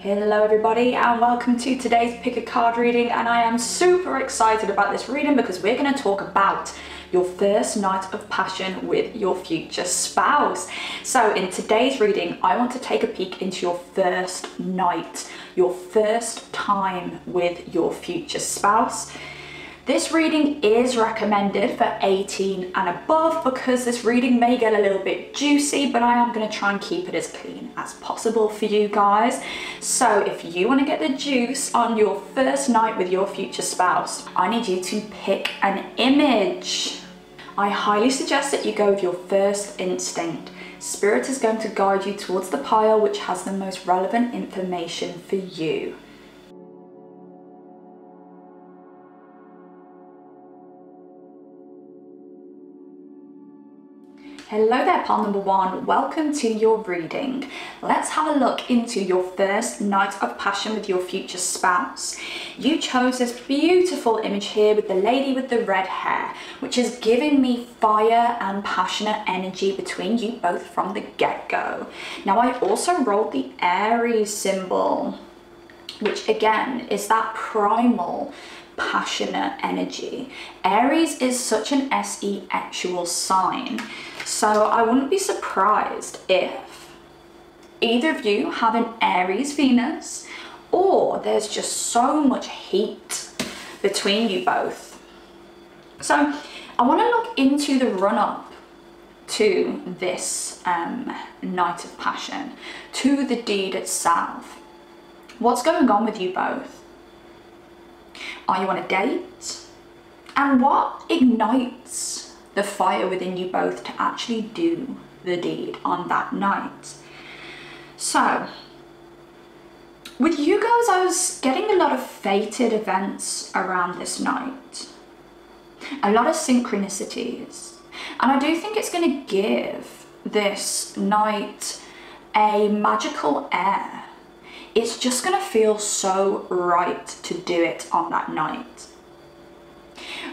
Hello everybody and welcome to today's pick a card reading, and I am super excited about this reading because we're going to talk about your first night of passion with your future spouse. So in today's reading I want to take a peek into your first night, your first time with your future spouse. This reading is recommended for 18 and above because this reading may get a little bit juicy, but I am going to try and keep it as clean as possible for you guys. So if you want to get the juice on your first night with your future spouse, I need you to pick an image. I highly suggest that you go with your first instinct. Spirit is going to guide you towards the pile which has the most relevant information for you. Hello there, pile number one. Welcome to your reading. Let's have a look into your first night of passion with your future spouse. You chose this beautiful image here with the lady with the red hair, which is giving me fire and passionate energy between you both from the get-go. Now I also rolled the Aries symbol, which again is that primal passionate energy. Aries is such an 𝒆𝒂𝒆 sign, so I wouldn't be surprised if either of you have an Aries Venus, or there's just so much heat between you both. So I want to look into the run-up to this night of passion, to the deed itself. What's going on with you both? Are you on a date? And what ignites the fire within you both to actually do the deed on that night? So, with you guys, I was getting a lot of fated events around this night. A lot of synchronicities. And I do think it's going to give this night a magical air. It's just going to feel so right to do it on that night.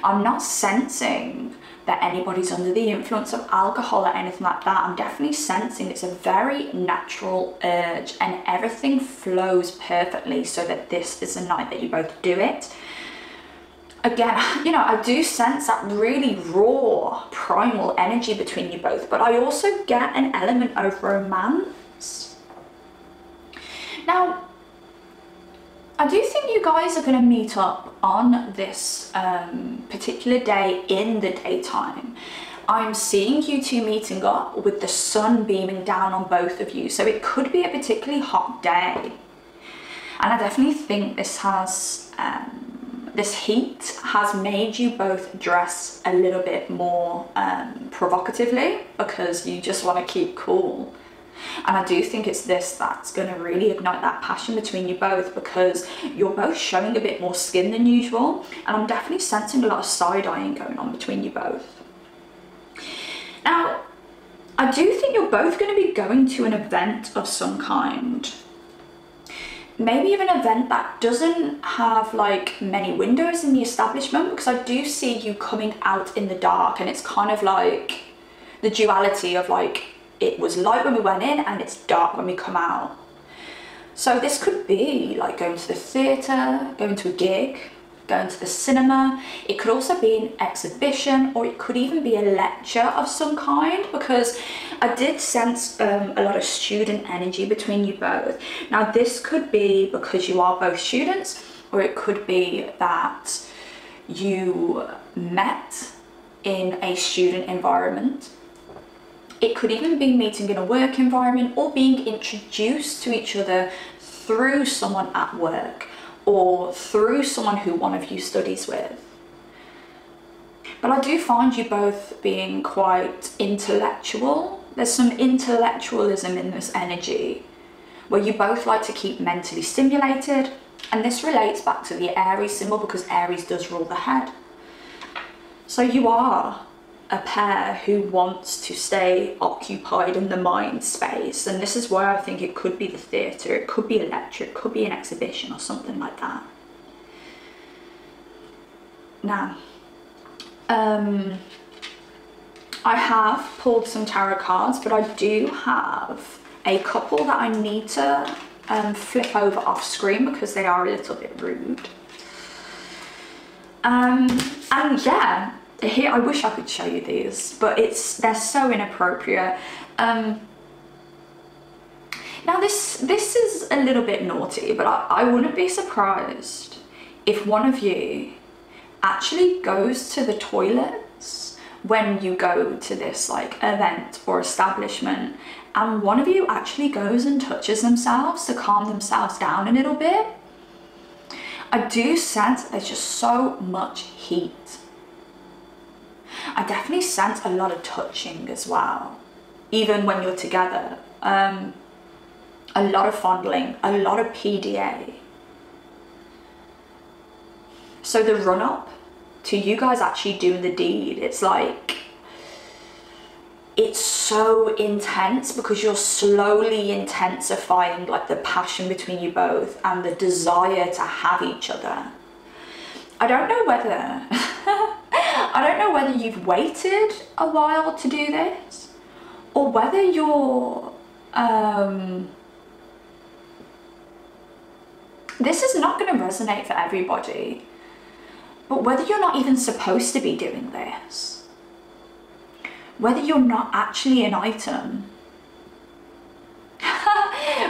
I'm not sensing that anybody's under the influence of alcohol or anything like that. I'm definitely sensing it's a very natural urge and everything flows perfectly so that this is the night that you both do it. Again, you know, I do sense that really raw, primal energy between you both, but I also get an element of romance. Now, I do think you guys are going to meet up on this particular day in the daytime. I'm seeing you two meeting up with the sun beaming down on both of you, so it could be a particularly hot day. And I definitely think this has, this heat has made you both dress a little bit more provocatively because you just want to keep cool. And I do think it's this that's going to really ignite that passion between you both because you're both showing a bit more skin than usual, and I'm definitely sensing a lot of side-eyeing going on between you both. Now, I do think you're both going to be going to an event of some kind. Maybe even an event that doesn't have like many windows in the establishment, because I do see you coming out in the dark, and it's kind of like the duality of like, it was light when we went in and it's dark when we come out. So this could be like going to the theatre, going to a gig, going to the cinema. It could also be an exhibition, or it could even be a lecture of some kind, because I did sense a lot of student energy between you both. Now this could be because you are both students, or it could be that you met in a student environment. It could even be meeting in a work environment, or being introduced to each other through someone at work, or through someone who one of you studies with. But I do find you both being quite intellectual. There's some intellectualism in this energy, where you both like to keep mentally stimulated, and this relates back to the Aries symbol because Aries does rule the head. So you are a pair who wants to stay occupied in the mind space, and this is why I think it could be the theatre, it could be a lecture, it could be an exhibition or something like that. Now, I have pulled some tarot cards, but I do have a couple that I need to flip over off screen because they are a little bit rude. And yeah, here, I wish I could show you these, but they're so inappropriate. Now this is a little bit naughty, but I wouldn't be surprised if one of you actually goes to the toilets when you go to this like event or establishment, and one of you actually goes and touches themselves to calm themselves down a little bit. I do sense there's just so much heat. I definitely sense a lot of touching as well, even when you're together. A lot of fondling, a lot of PDA. So the run up to you guys actually doing the deed, it's like, it's so intense because you're slowly intensifying like the passion between you both and the desire to have each other. I don't know whether I don't know whether you've waited a while to do this, or whether you're this is not going to resonate for everybody, but whether you're not even supposed to be doing this, whether you're not actually an item,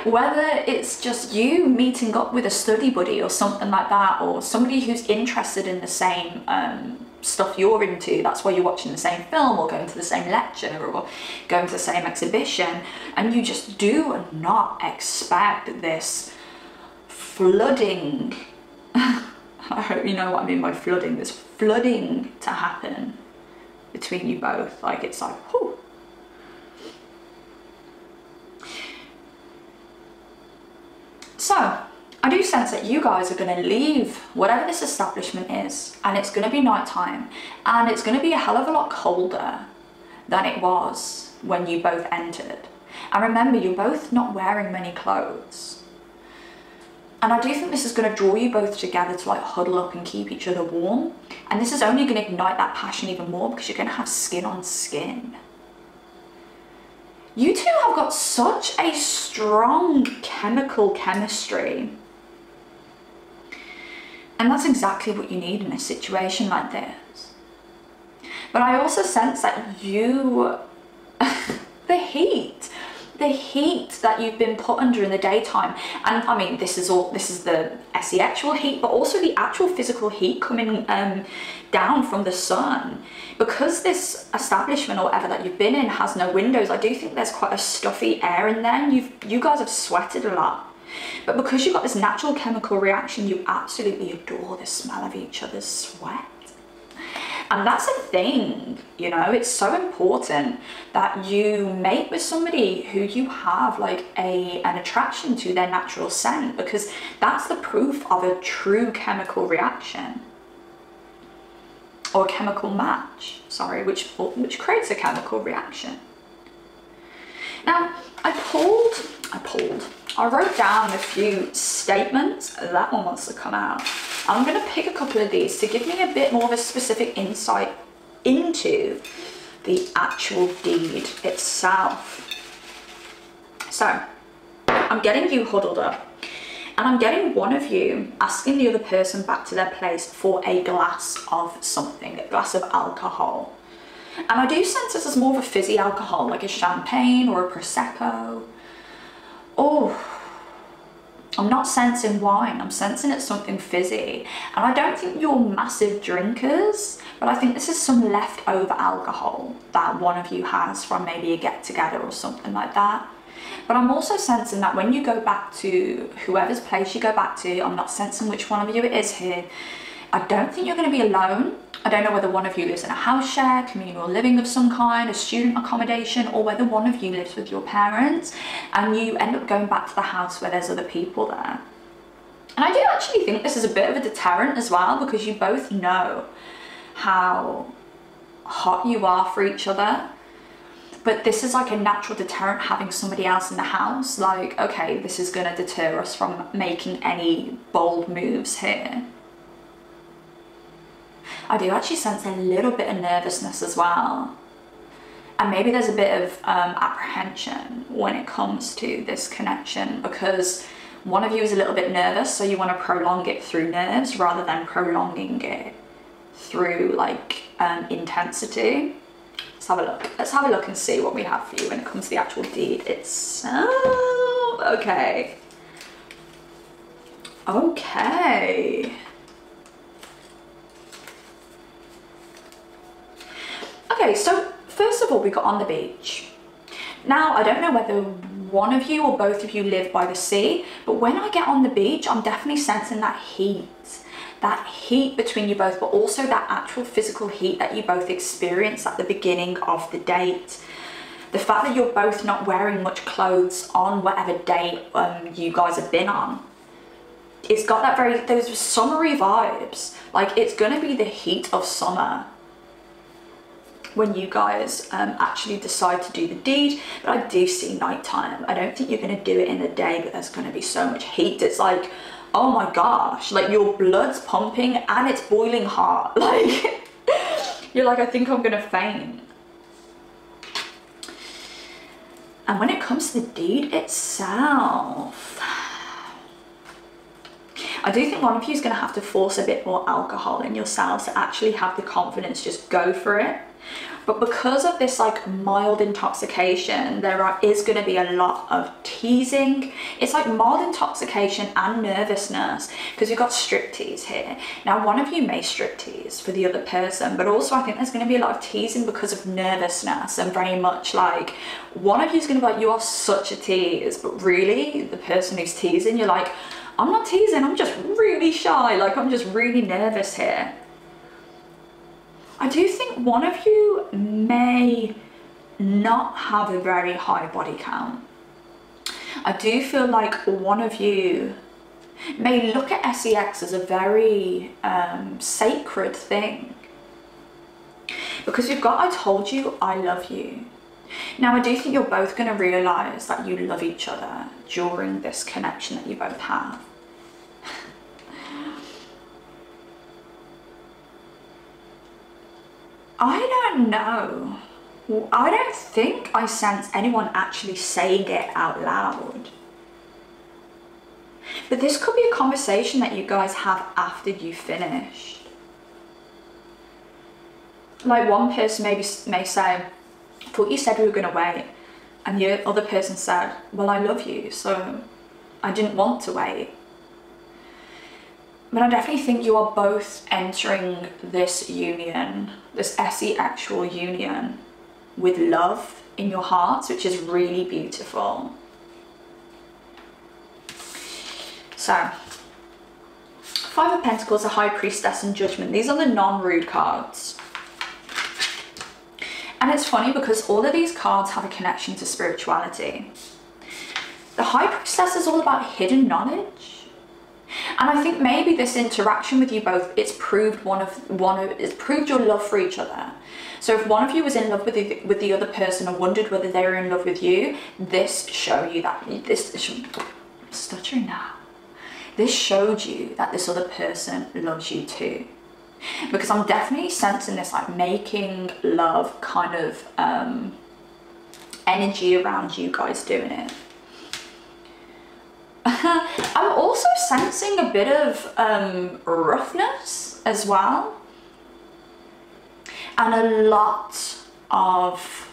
whether it's just you meeting up with a study buddy or something like that, or somebody who's interested in the same stuff you're into, that's why you're watching the same film or going to the same lecture or going to the same exhibition, and you just do not expect this flooding, I hope you know what I mean by flooding, this flooding to happen between you both. Like, it's like, whew. So I do sense that you guys are going to leave whatever this establishment is, and it's going to be nighttime, and it's going to be a hell of a lot colder than it was when you both entered. And remember, you're both not wearing many clothes. And I do think this is going to draw you both together to like huddle up and keep each other warm. And this is only going to ignite that passion even more because you're going to have skin on skin. You two have got such a strong chemistry. And that's exactly what you need in a situation like this. But I also sense that you, the heat that you've been put under in the daytime, and I mean, this is the 𝒔𝒕𝒂𝒄𝒄 heat, but also the actual physical heat coming down from the sun. Because this establishment or whatever that you've been in has no windows, I do think there's quite a stuffy air in there, and you guys have sweated a lot. But because you've got this natural chemical reaction, you absolutely adore the smell of each other's sweat. And that's a thing, you know, it's so important that you mate with somebody who you have like an attraction to their natural scent, because that's the proof of a true chemical reaction, or a chemical match, sorry, which creates a chemical reaction. Now, I wrote down a few statements. That one wants to come out. I'm going to pick a couple of these to give me a bit more of a specific insight into the actual deed itself. So, I'm getting you huddled up, and I'm getting one of you asking the other person back to their place for a glass of something, a glass of alcohol. And I do sense this as more of a fizzy alcohol, like a champagne or a Prosecco. Oh, I'm not sensing wine, I'm sensing it's something fizzy. And I don't think you're massive drinkers, but I think this is some leftover alcohol that one of you has from maybe a get-together or something like that. But I'm also sensing that when you go back to whoever's place you go back to, I'm not sensing which one of you it is here, I don't think you're going to be alone. I don't know whether one of you lives in a house share, communal living of some kind, a student accommodation, or whether one of you lives with your parents and you end up going back to the house where there's other people there. And I do actually think this is a bit of a deterrent as well, because you both know how hot you are for each other. But this is like a natural deterrent, having somebody else in the house. Like, okay, this is going to deter us from making any bold moves here. I do actually sense a little bit of nervousness as well. And maybe there's a bit of apprehension when it comes to this connection, because One of you is a little bit nervous, so you want to prolong it through nerves rather than prolonging it through like intensity. Let's have a look. Let's have a look and see what we have for you when it comes to the actual deed itself. Okay. Okay. Okay, so first of all, we got on the beach. Now, I don't know whether one of you or both of you live by the sea, but when I get on the beach, I'm definitely sensing that heat between you both, but also that actual physical heat that you both experience at the beginning of the date. The fact that you're both not wearing much clothes on whatever date you guys have been on. It's got that those summery vibes. Like, it's gonna be the heat of summer when you guys actually decide to do the deed. But I do see nighttime. I don't think you're gonna do it in the day, but there's gonna be so much heat. It's like, oh my gosh, like your blood's pumping and it's boiling hot. Like, you're like, I think I'm gonna faint. And when it comes to the deed itself, I do think one of you is going to have to force a bit more alcohol in yourselves to actually have the confidence, just go for it. But because of this like mild intoxication, there is going to be a lot of teasing. It's like mild intoxication and nervousness, because you've got striptease here. Now, one of you may striptease for the other person, but also I think there's going to be a lot of teasing because of nervousness, and very much like one of you is going to be like, you are such a tease, but really the person who's teasing, you're like, I'm not teasing, I'm just really shy, like I'm just really nervous here. I do think one of you may not have a very high body count. I do feel like one of you may look at sex as a very sacred thing. Because you've got, I told you, I love you. Now, I do think you're both going to realise that you love each other during this connection that you both have. I don't know. I don't think I sense anyone actually saying it out loud. But this could be a conversation that you guys have after you finished. Like, one person may say, I thought you said we were going to wait. And the other person said, well, I love you, so I didn't want to wait. But I definitely think you are both entering this union, this esse-actual union, with love in your hearts, which is really beautiful. So, Five of Pentacles, the High Priestess, and Judgment. These are the non-rude cards. And it's funny because all of these cards have a connection to spirituality. The High Priestess is all about hidden knowledge. And I think maybe this interaction with you both, it's proved it's proved your love for each other. So if one of you was in love with the other person and wondered whether they were in love with you, this showed you that, I'm stuttering now. This showed you that this other person loves you too. Because I'm definitely sensing this like making love kind of energy around you guys doing it. I'm also sensing a bit of roughness as well, and a lot of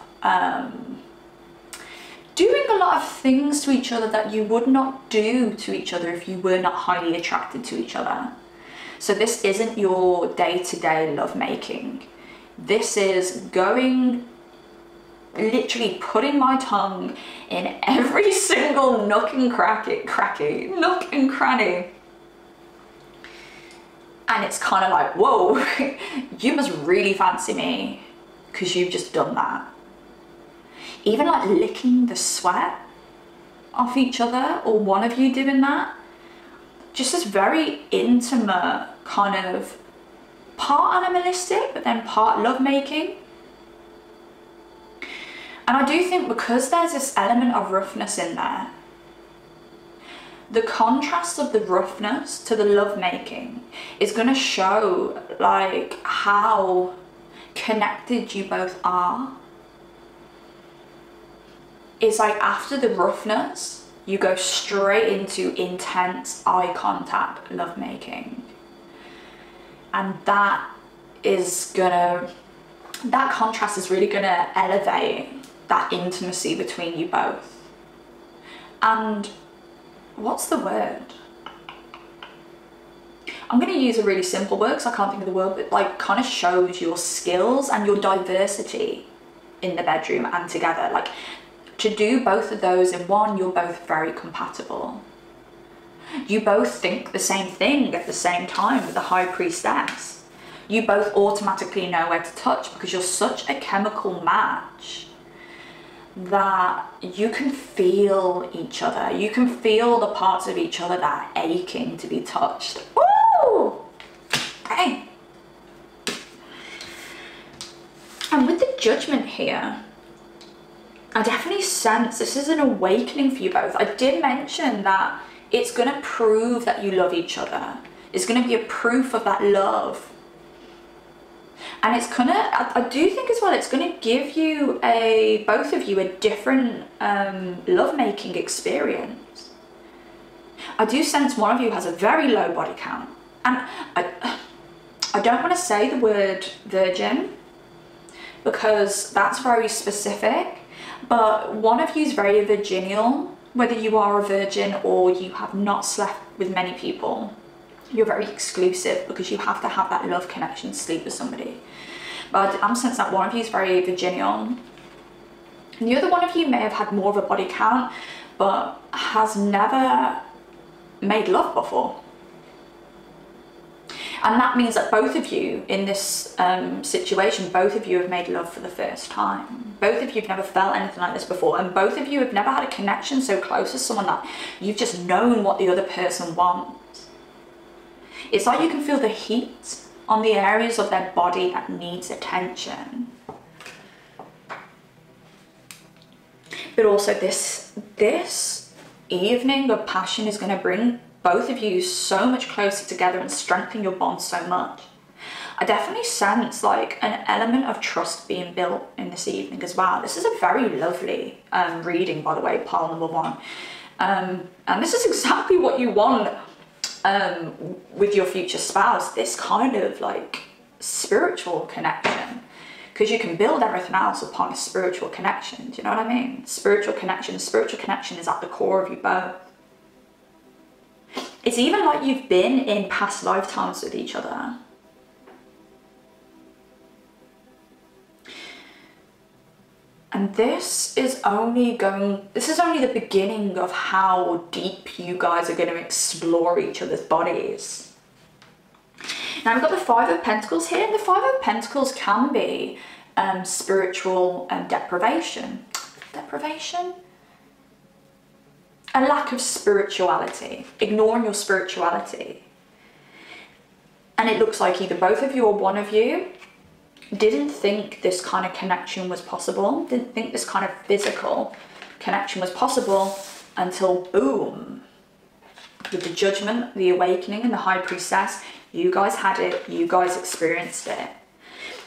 doing a lot of things to each other that you would not do to each other if you were not highly attracted to each other. So this isn't your day-to-day lovemaking. This is going, literally putting my tongue in every single nook and cranny. And it's kind of like, whoa, you must really fancy me because you've just done that. Even like licking the sweat off each other, or one of you doing that. Just this very intimate kind of part animalistic, but then part lovemaking. And I do think because there's this element of roughness in there, the contrast of the roughness to the lovemaking is going to show like how connected you both are. It's like after the roughness, you go straight into intense eye contact lovemaking. And that contrast is really gonna elevate that intimacy between you both. And what's the word? I'm going to use a really simple word because I can't think of the word, but like kind of shows your skills and your diversity in the bedroom and together. Like, to do both of those in one, you're both very compatible. You both think the same thing at the same time with the High Priestess. You both automatically know where to touch because you're such a chemical match that you can feel each other. You can feel the parts of each other that are aching to be touched. Woo! Hey. And with the Judgment here, I definitely sense this is an awakening for you both. I did mention that it's going to prove that you love each other. It's going to be a proof of that love. And it's gonna, I do think as well, it's gonna give you both of you a different lovemaking experience. I do sense one of you has a very low body count. And I don't want to say the word virgin because that's very specific, but one of you is very virginal, whether you are a virgin or you have not slept with many people. You're very exclusive because you have to have that love connection to sleep with somebody. But I'm sensing that one of you is very virginal. And the other one of you may have had more of a body count, but has never made love before. And that means that both of you in this situation, both of you have made love for the first time. Both of you have never felt anything like this before. And both of you have never had a connection so close as someone that you've just known what the other person wants. It's like you can feel the heat on the areas of their body that needs attention. But also this evening of passion is going to bring both of you so much closer together and strengthen your bond so much. I definitely sense like an element of trust being built in this evening as well. This is a very lovely reading, by the way, pile number 1. And this is exactly what you want with your future spouse, this kind of like spiritual connection, because you can build everything else upon a spiritual connection. Do you know what I mean? Spiritual connection is at the core of you both. It's even like you've been in past lifetimes with each other. And this is only the beginning of how deep you guys are going to explore each other's bodies. Now we've got the 5 of Pentacles here, and the 5 of Pentacles can be spiritual deprivation. A lack of spirituality, ignoring your spirituality. And it looks like either both of you or one of you didn't think this kind of connection was possible, didn't think this kind of physical connection was possible until boom, with the Judgment, the Awakening and the High Priestess, you guys had it, you guys experienced it.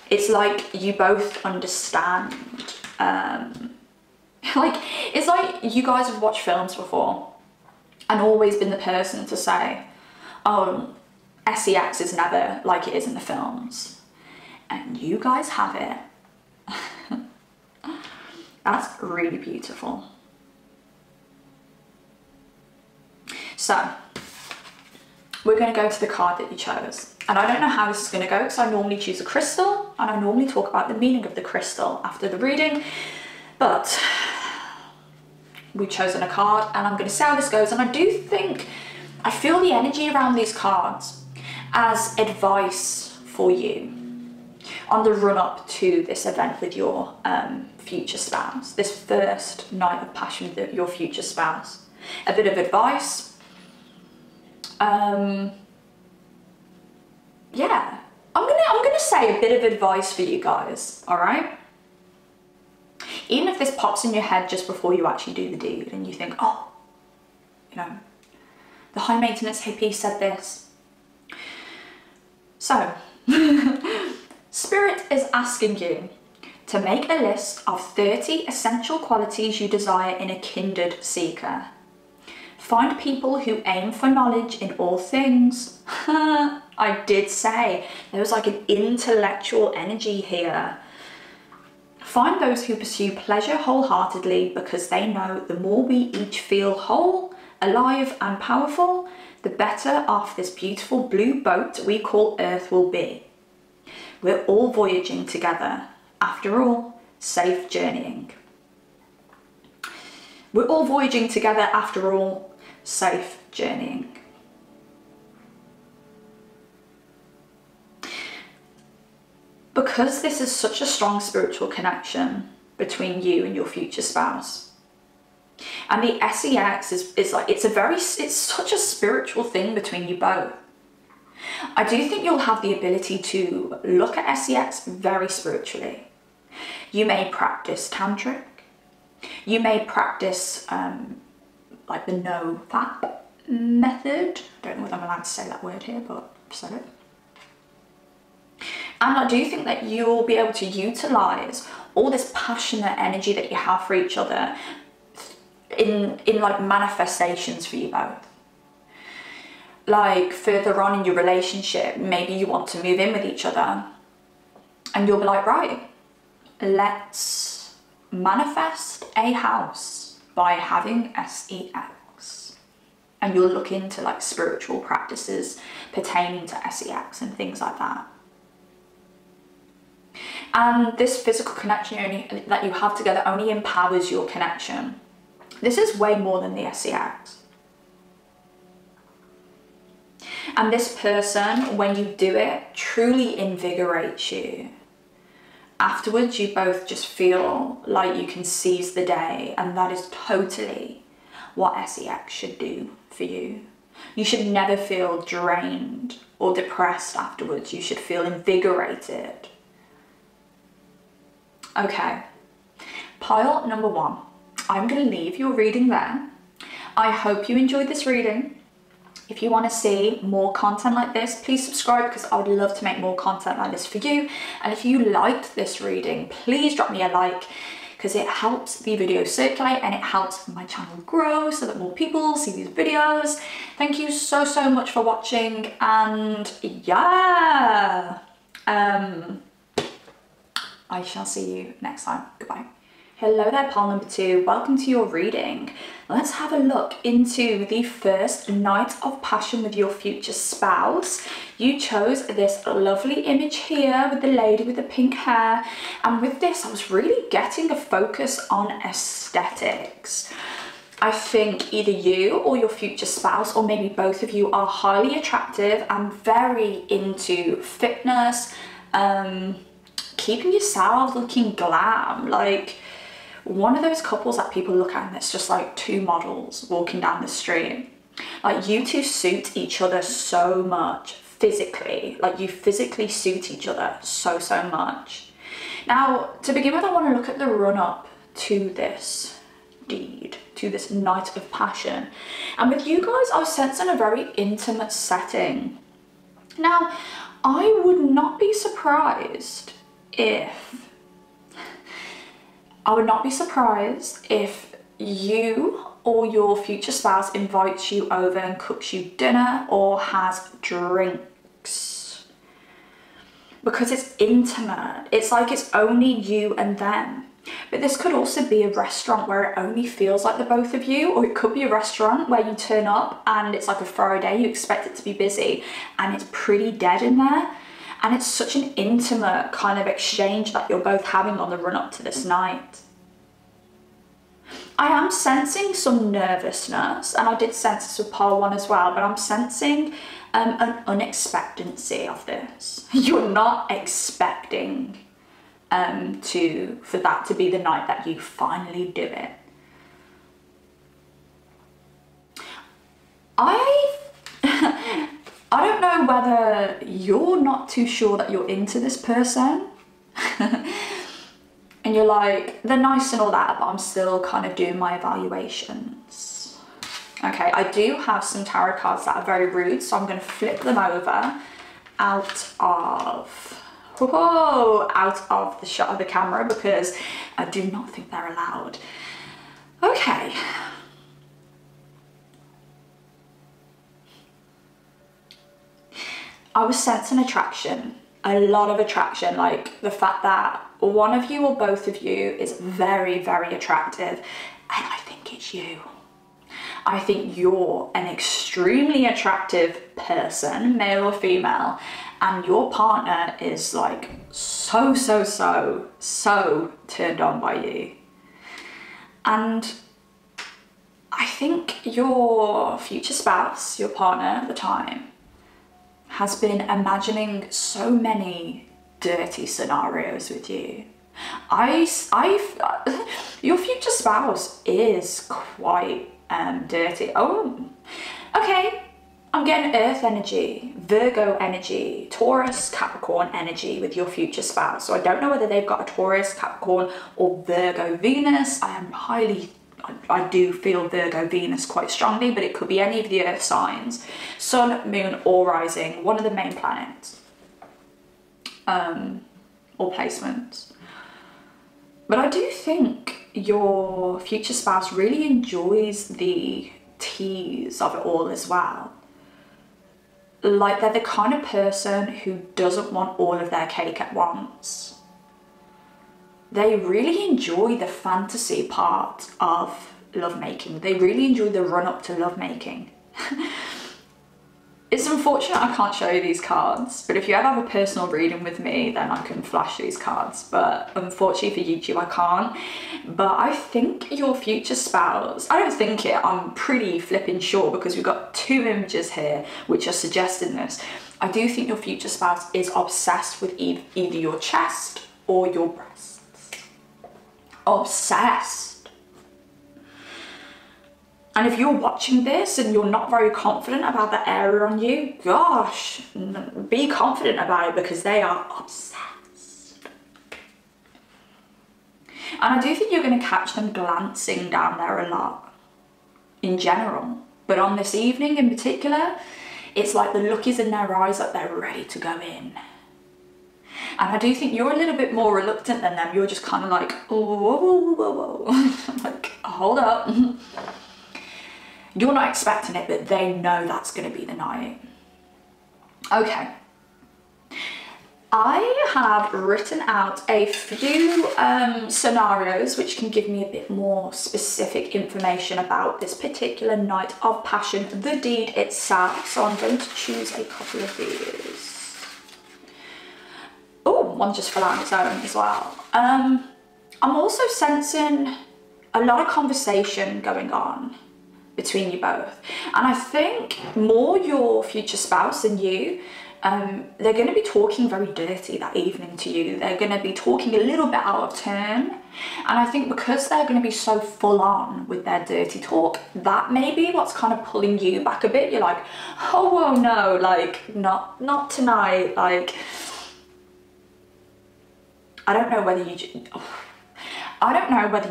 It's like you both understand, it's like you guys have watched films before and always been the person to say, oh, sex is never like it is in the films. And you guys have it. That's really beautiful. So, we're going to go to the card that you chose. And I don't know how this is going to go because I normally choose a crystal and I normally talk about the meaning of the crystal after the reading. But we've chosen a card and I'm going to see how this goes. And I feel the energy around these cards as advice for you on the run-up to this event with your future spouse, this first night of passion with your future spouse. A bit of advice. Yeah, I'm gonna say a bit of advice for you guys, all right? Even if this pops in your head just before you actually do the deed and you think, oh, you know, the high maintenance hippie said this. So, Spirit is asking you to make a list of 30 essential qualities you desire in a kindred seeker. Find people who aim for knowledge in all things. I did say there was like an intellectual energy here. Find those who pursue pleasure wholeheartedly, because they know the more we each feel whole, alive and powerful, the better off this beautiful blue boat we call Earth will be. We're all voyaging together. After all, safe journeying. We're all voyaging together, after all, safe journeying. Because this is such a strong spiritual connection between you and your future spouse. And the SEX is like, it's such a spiritual thing between you both. I do think you'll have the ability to look at SEX very spiritually. You may practice tantric. You may practice like the no-fap method. I don't know whether I'm allowed to say that word here, but I've said it. And I do think that you'll be able to utilize all this passionate energy that you have for each other in like manifestations for you both. Like further on in your relationship, maybe you want to move in with each other and you'll be like, right, let's manifest a house by having SEX. And you'll look into like spiritual practices pertaining to SEX and things like that. And this physical connection that you have together only empowers your connection. This is way more than the SEX. And this person, when you do it, truly invigorates you. Afterwards, you both just feel like you can seize the day, and that is totally what SEX should do for you. You should never feel drained or depressed afterwards. You should feel invigorated. Okay, pile number 1. I'm going to leave your reading there. I hope you enjoyed this reading. If you want to see more content like this, please subscribe, because I would love to make more content like this for you. And if you liked this reading, please drop me a like, because it helps the video circulate and it helps my channel grow so that more people see these videos. Thank you so much for watching, and yeah, I shall see you next time. Goodbye. Hello there, pile number 2. Welcome to your reading. Let's have a look into the first night of passion with your future spouse. You chose this lovely image here with the lady with the pink hair. And with this, I was really getting a focus on aesthetics. I think either you or your future spouse, or maybe both of you, are highly attractive and very into fitness, keeping yourself looking glam. Like one of those couples that people look at and it's just like 2 models walking down the street. Like you two suit each other so much physically. Like you physically suit each other so much. Now, to begin with, I want to look at the run-up to this deed, to this night of passion. And with you guys, I was sensing a very intimate setting. Now, I would not be surprised if you or your future spouse invites you over and cooks you dinner or has drinks, because it's intimate. It's like it's only you and them. But this could also be a restaurant where it only feels like the both of you, or it could be a restaurant where you turn up and it's like a Friday, you expect it to be busy and it's pretty dead in there. And it's such an intimate kind of exchange that you're both having on the run up to this night. I am sensing some nervousness, and I did sense this with pile 1 as well, but I'm sensing an unexpectancy of this. You're not expecting for that to be the night that you finally do it. I don't know whether you're not too sure that you're into this person and you're like, they're nice and all that, but I'm still kind of doing my evaluations. Okay, I do have some tarot cards that are very rude, so I'm going to flip them over out of the shot of the camera, because I do not think they're allowed. Okay. I was sensing attraction, a lot of attraction, like the fact that one of you or both of you is very, very attractive, and I think it's you. I think you're an extremely attractive person, male or female, and your partner is like so turned on by you. And I think your future spouse, your partner at the time, has been imagining so many dirty scenarios with you. Your future spouse is quite dirty. Oh, okay. I'm getting Earth energy, Virgo energy, Taurus, Capricorn energy with your future spouse. So I don't know whether they've got a Taurus, Capricorn, or Virgo Venus. I do feel Virgo Venus quite strongly, but it could be any of the Earth signs. Sun, Moon, or Rising, one of the main planets. Or placements. But I do think your future spouse really enjoys the tease of it all as well. Like they're the kind of person who doesn't want all of their cake at once. They really enjoy the fantasy part of lovemaking. They really enjoy the run up to lovemaking. It's unfortunate I can't show you these cards, but if you ever have a personal reading with me, then I can flash these cards. But unfortunately for YouTube, I can't. But I think your future spouse, I don't think it, I'm pretty flipping sure because we've got two images here which are suggesting this. I do think your future spouse is obsessed with either your chest or your breasts. Obsessed. And if you're watching this and you're not very confident about the area on you, gosh, be confident about it because they are obsessed. And I do think you're going to catch them glancing down there a lot in general. But on this evening in particular, it's like the look is in their eyes, like they're ready to go in. And I do think you're a little bit more reluctant than them. You're just kind of like, whoa, whoa, whoa. Like, hold up. You're not expecting it, but they know that's going to be the night. Okay. I have written out a few scenarios which can give me a bit more specific information about this particular night of passion, the deed itself. So I'm going to choose a couple of these. Oh, one just fell out on its own as well. I'm also sensing a lot of conversation going on between you both, and I think more your future spouse than you, they're going to be talking very dirty that evening to you. They're going to be talking a little bit out of turn, and I think because they're going to be so full on with their dirty talk, that may be what's kind of pulling you back a bit. You're like, oh no, like not tonight. Like, I don't know whether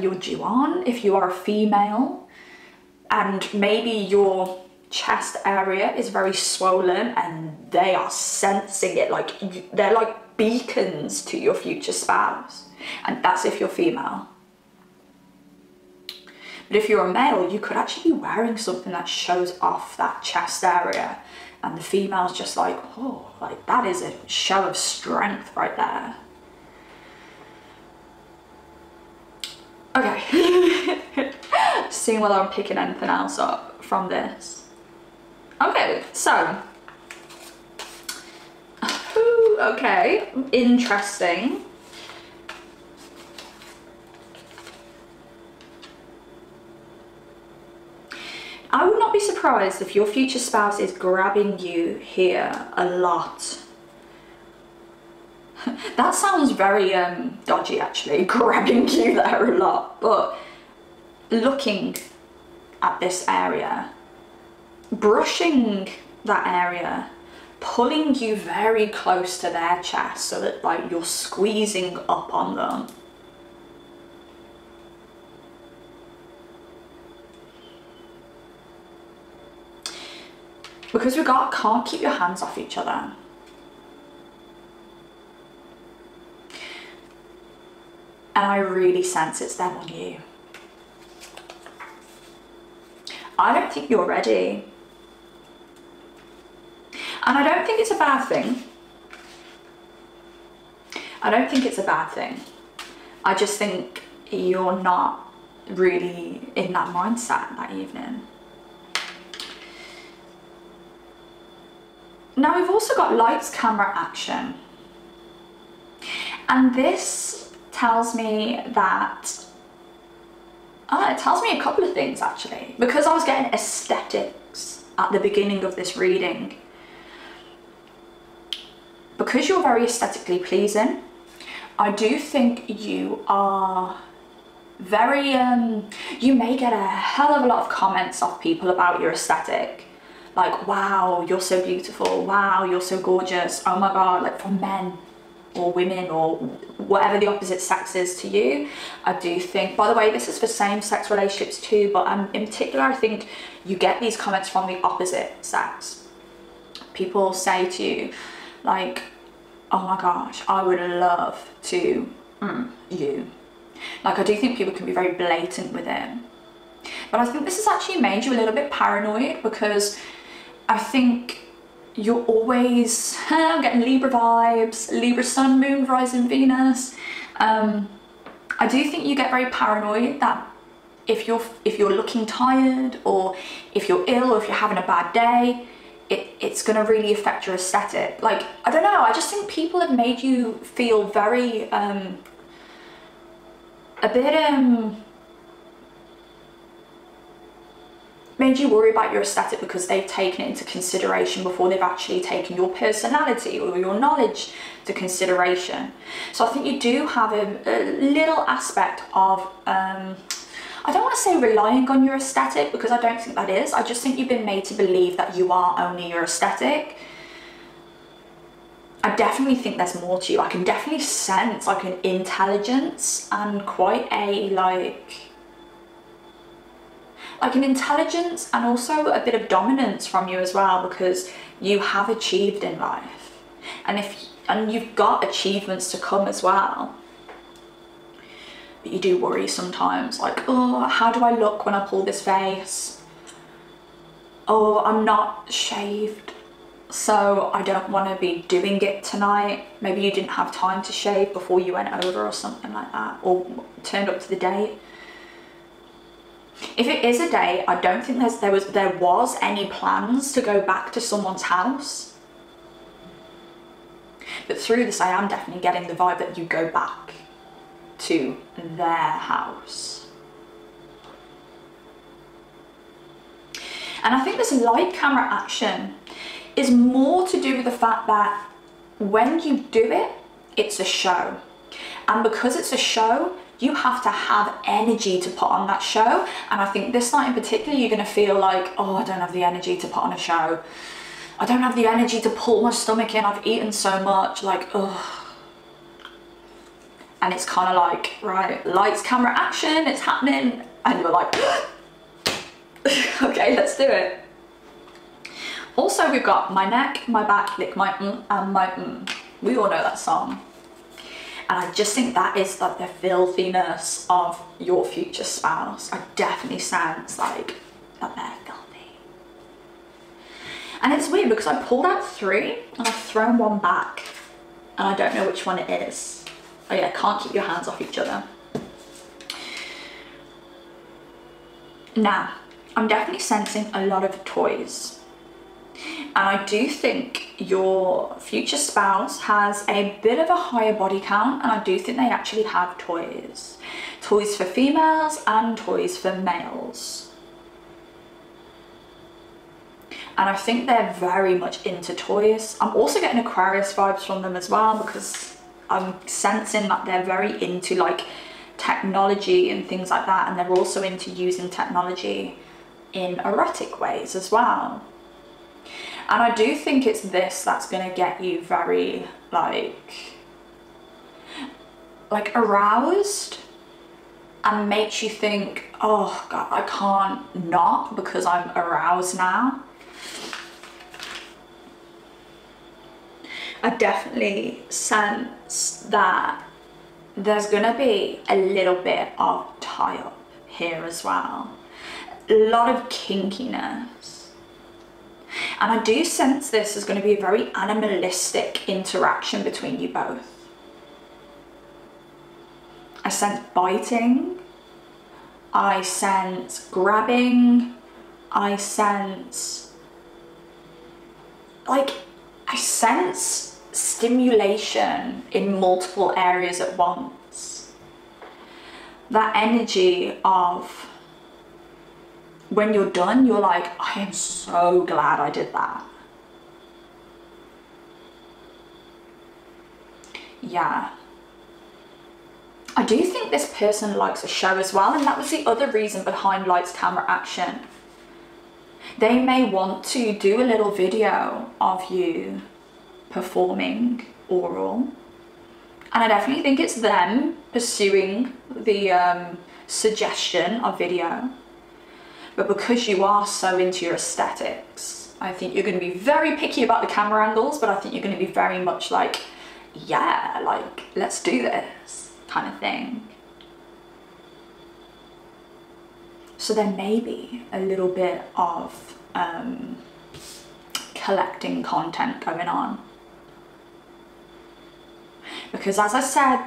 you're due on, if you are a female, and maybe your chest area is very swollen and they are sensing it, like they're like beacons to your future spouse, and that's if you're female. But if you're a male, you could actually be wearing something that shows off that chest area, and the female's just like, oh, like that is a show of strength right there. Okay. Seeing whether I'm picking anything else up from this. Okay, so. Okay, interesting. I would not be surprised if your future spouse is grabbing you here a lot. That sounds very dodgy actually, grabbing you there a lot, but looking at this area, brushing that area, pulling you very close to their chest so that like you're squeezing up on them. Because we can't keep your hands off each other. And I really sense it's them on you. I don't think you're ready. And I don't think it's a bad thing. I don't think it's a bad thing. I just think you're not really in that mindset that evening. Now we've also got lights, camera, action. And this tells me that, it tells me a couple of things actually. Because I was getting aesthetics at the beginning of this reading. Because you're very aesthetically pleasing, I do think you are very, you may get a hell of a lot of comments off people about your aesthetic. Like, wow, you're so beautiful. Wow, you're so gorgeous. Oh my God, like from men or women or whatever the opposite sex is to you. I do think, by the way, this is for same-sex relationships too, but in particular, I think you get these comments from the opposite sex. People say to you, like, oh my gosh, I would love to you. Like, I do think people can be very blatant with it. But I think this has actually made you a little bit paranoid, because I think you're always, I'm getting Libra vibes, Libra Sun, Moon, Rising, Venus. I do think you get very paranoid that if you're looking tired, or if you're ill, or if you're having a bad day, it's going to really affect your aesthetic. Like, I don't know, I just think people have made you feel very, a bit, made you worry about your aesthetic because they've taken it into consideration before they've actually taken your personality or your knowledge to consideration. So I think you do have a little aspect of, I don't want to say relying on your aesthetic, because I don't think that is. I just think you've been made to believe that you are only your aesthetic. I definitely think there's more to you. I can definitely sense like an intelligence and quite a like an intelligence and also a bit of dominance from you as well, because you have achieved in life, and you've got achievements to come as well. But you do worry sometimes, like, oh, how do I look when I pull this face? Oh, I'm not shaved, so I don't want to be doing it tonight. Maybe you didn't have time to shave before you went over or something like that, or turned up to the date. If it is a date, I don't think there was any plans to go back to someone's house. But through this, I am definitely getting the vibe that you go back to their house. And I think this light, camera, action is more to do with the fact that when you do it, it's a show. And because it's a show, you have to have energy to put on that show. And I think this night in particular, you're going to feel like, oh, I don't have the energy to put on a show. I don't have the energy to pull my stomach in. I've eaten so much, like, ugh. And it's kind of like, right, lights, camera, action, it's happening. And you're like, okay, let's do it. Also, we've got my neck, my back, lick my and my We all know that song. And I just think that is like the filthiness of your future spouse. I definitely sense like that they're filthy. And it's weird because I pulled out 3 and I've thrown 1 back. And I don't know which one it is. Oh yeah, can't keep your hands off each other. Now, I'm definitely sensing a lot of toys. And I do think your future spouse has a bit of a higher body count, and I do think they actually have toys. Toys for females and toys for males. And I think they're very much into toys. I'm also getting Aquarius vibes from them as well, because I'm sensing that they're very into like technology and things like that, and they're also into using technology in erotic ways as well. And I do think it's this that's going to get you very like aroused and makes you think, oh God, I can't not because I'm aroused now. I definitely sense that there's going to be a little bit of tie-up here as well. A lot of kinkiness. And I do sense this is going to be a very animalistic interaction between you both. I sense biting, I sense grabbing, I sense, like, I sense stimulation in multiple areas at once. That energy of when you're done, you're like, I am so glad I did that. Yeah. I do think this person likes a show as well, and that was the other reason behind lights, camera, action. They may want to do a little video of you performing oral, and I definitely think it's them pursuing the suggestion of video. But because you are so into your aesthetics, I think you're going to be very picky about the camera angles, but I think you're going to be very much like, yeah, like, let's do this kind of thing. So there may be a little bit of collecting content going on. Because as I said,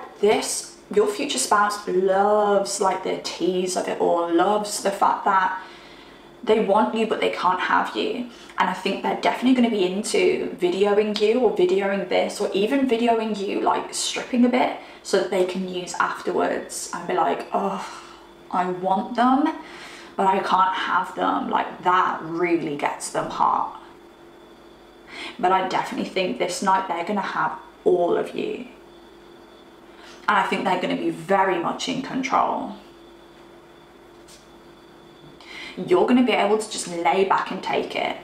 your future spouse loves like the tease of it all, loves the fact that they want you but they can't have you. And I think they're definitely going to be into videoing you, or videoing this, or even videoing you like stripping a bit so that they can use afterwards and be like, oh, I want them but I can't have them. Like, that really gets them hot. But I definitely think this night they're going to have all of you. And I think they're going to be very much in control. You're going to be able to just lay back and take it.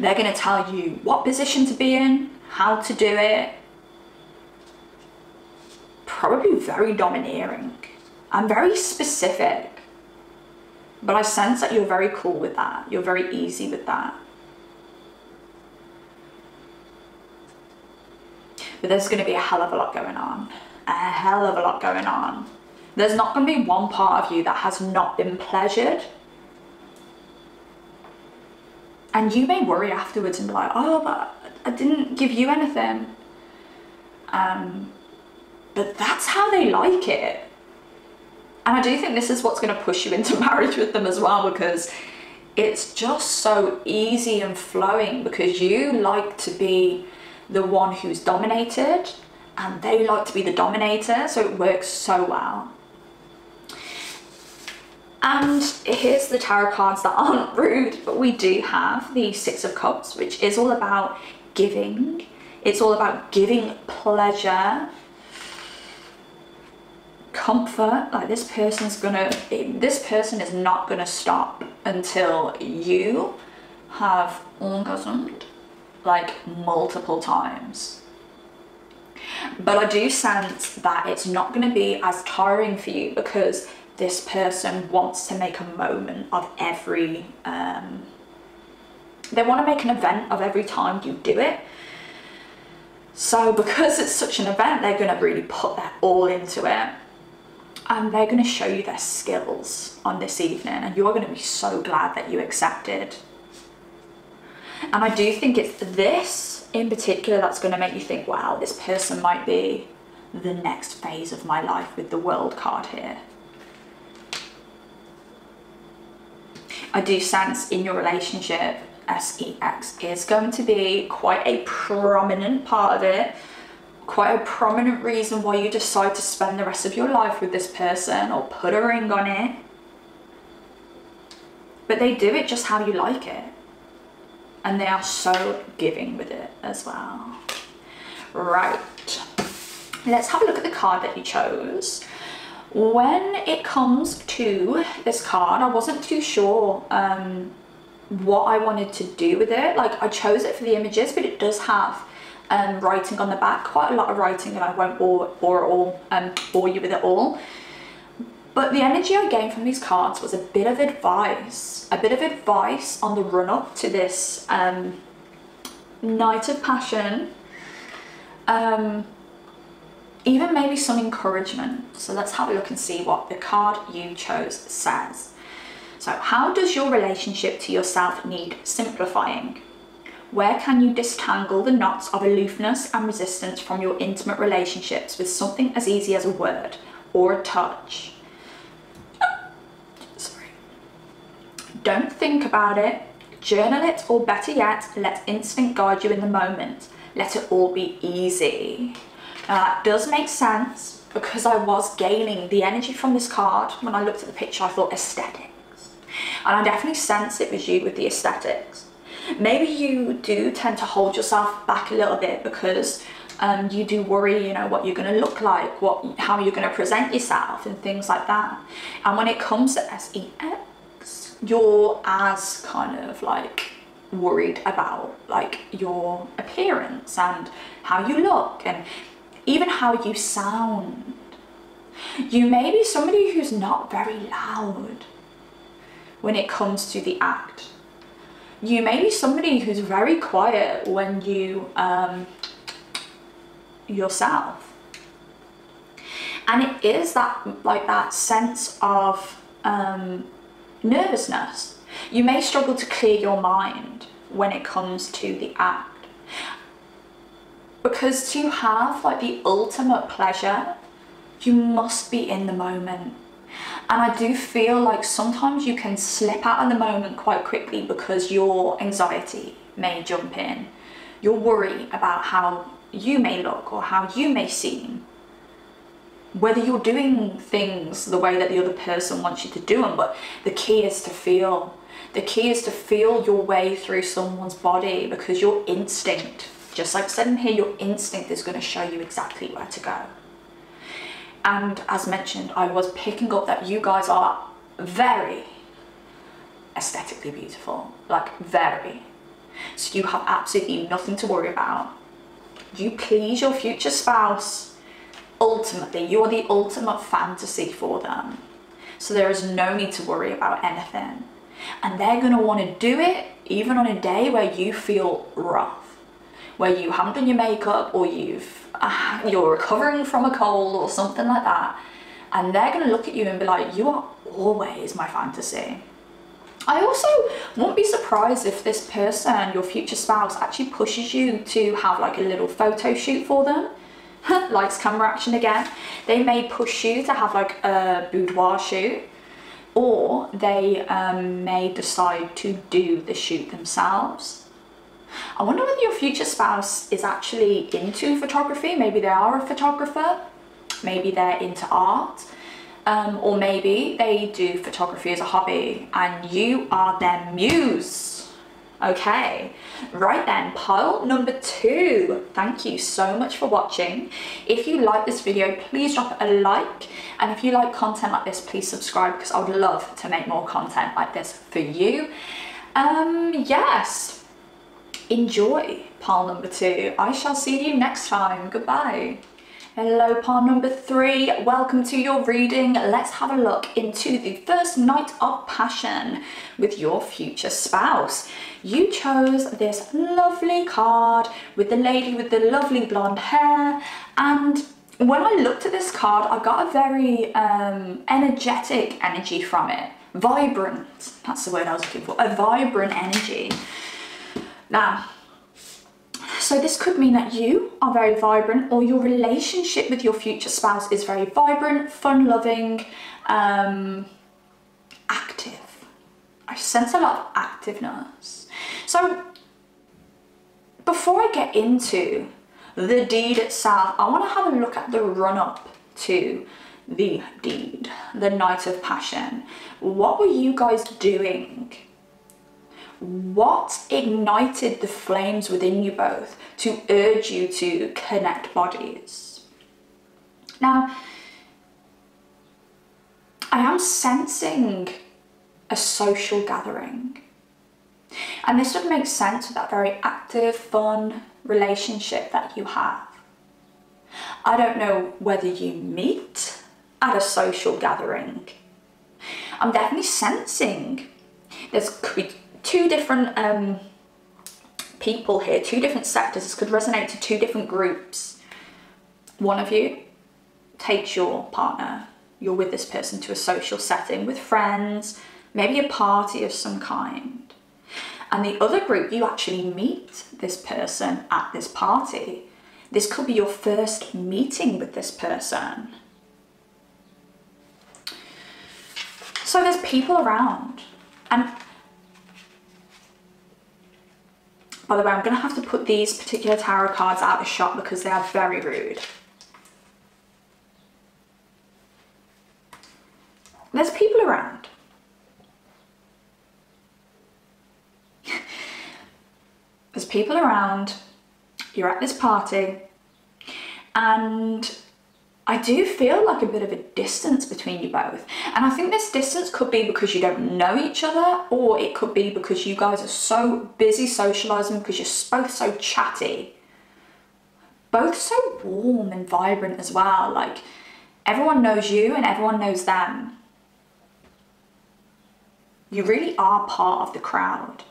They're going to tell you what position to be in, how to do it. Probably very domineering and very specific. But I sense that you're very cool with that. You're very easy with that. But there's going to be a hell of a lot going on. A hell of a lot going on. There's not going to be one part of you that has not been pleasured. And you may worry afterwards and be like, oh, but I didn't give you anything. But that's how they like it. And I do think this is what's going to push you into marriage with them as well, because it's just so easy and flowing, because you like to be the one who's dominated and they like to be the dominator, so it works so well. And here's the tarot cards that aren't rude, but we do have the Six of Cups, which is all about giving. It's all about giving pleasure, comfort. Like, this person is not gonna stop until you have orgasmed like multiple times. But I do sense that it's not going to be as tiring for you, because this person wants to make a moment of every they want to make an event of every time you do it. So because it's such an event, they're going to really put their all into it. And they're going to show you their skills on this evening, and you're going to be so glad that you accepted. And I do think it's this in particular that's going to make you think, wow, this person might be the next phase of my life, with the World card here. I do sense in your relationship, sex is going to be quite a prominent part of it. Quite a prominent reason why you decide to spend the rest of your life with this person or put a ring on it. But they do it just how you like it. And they are so giving with it as well. Right. Let's have a look at the card that you chose. When it comes to this card, I wasn't too sure what I wanted to do with it. Like, I chose it for the images, but it does have writing on the back, quite a lot of writing, and I won't bore you with it all. But the energy I gained from these cards was a bit of advice on the run-up to this Night of Passion, even maybe some encouragement. So let's have a look and see what the card you chose says. So, how does your relationship to yourself need simplifying? Where can you disentangle the knots of aloofness and resistance from your intimate relationships with something as easy as a word or a touch? Sorry. Don't think about it. Journal it, or better yet, let instinct guide you in the moment. Let it all be easy. Now that does make sense because I was gaining the energy from this card. When I looked at the picture, I thought aesthetics. And I definitely sense it was you with the aesthetics. Maybe you do tend to hold yourself back a little bit because you do worry, you know, what you're going to look like, how you're going to present yourself and things like that. And when it comes to SEX, you're as kind of like worried about like your appearance and how you look and even how you sound. You may be somebody who's not very loud when it comes to the act. You may be somebody who's very quiet when you yourself. And it is that sense of nervousness. You may struggle to clear your mind when it comes to the act. Because to have like the ultimate pleasure, you must be in the moment. And I do feel like sometimes you can slip out of the moment quite quickly because your anxiety may jump in. Your worry about how you may look or how you may seem. Whether you're doing things the way that the other person wants you to do them, but the key is to feel. The key is to feel your way through someone's body because your instinct, just like I said in here, your instinct is going to show you exactly where to go. And as mentioned, I was picking up that you guys are very aesthetically beautiful, like very. So you have absolutely nothing to worry about. You please your future spouse. Ultimately, you're the ultimate fantasy for them. So there is no need to worry about anything. And they're going to want to do it even on a day where you feel rough, where you haven't done your makeup or you're recovering from a cold or something like that. And they're going to look at you and be like, you are always my fantasy. I also won't be surprised if this person, your future spouse, actually pushes you to have like a little photo shoot for them. Likes camera action again. They may push you to have like a boudoir shoot, or they may decide to do the shoot themselves. I wonder whether your future spouse is actually into photography. Maybe they are a photographer, maybe they're into art, or maybe they do photography as a hobby and you are their muse. Okay, right then, pile number 2. Thank you so much for watching. If you like this video, please drop a like, and if you like content like this, please subscribe because I would love to make more content like this for you. Yes, enjoy pile number 2. I shall see you next time. Goodbye. Hello, pile number 3. Welcome to your reading. Let's have a look into the first night of passion with your future spouse. You chose this lovely card with the lady with the lovely blonde hair, and when I looked at this card, I got a very energetic energy from it. Vibrant, that's the word I was looking for, a vibrant energy. Now, so this could mean that you are very vibrant, or your relationship with your future spouse is very vibrant, fun-loving, active. I sense a lot of activeness. So before I get into the deed itself, I want to have a look at the run-up to the deed, the night of passion. What were you guys doing? What ignited the flames within you both to urge you to connect bodies? Now, I am sensing a social gathering. And this would make sense with that very active, fun relationship that you have. I don't know whether you meet at a social gathering. I'm definitely sensing there's could be 2 different people here, 2 different sectors. This could resonate to 2 different groups. One of you takes your partner, you're with this person to a social setting with friends, maybe a party of some kind. And the other group, you actually meet this person at this party. This could be your first meeting with this person. So there's people around. And by the way, I'm going to have to put these particular tarot cards out of shot because they are very rude. There's people around. There's people around. You're at this party. And I do feel like a bit of a distance between you both. And I think this distance could be because you don't know each other, or it could be because you guys are so busy socializing because you're both so chatty. Both so warm and vibrant as well. Like, everyone knows you and everyone knows them. You really are part of the crowd.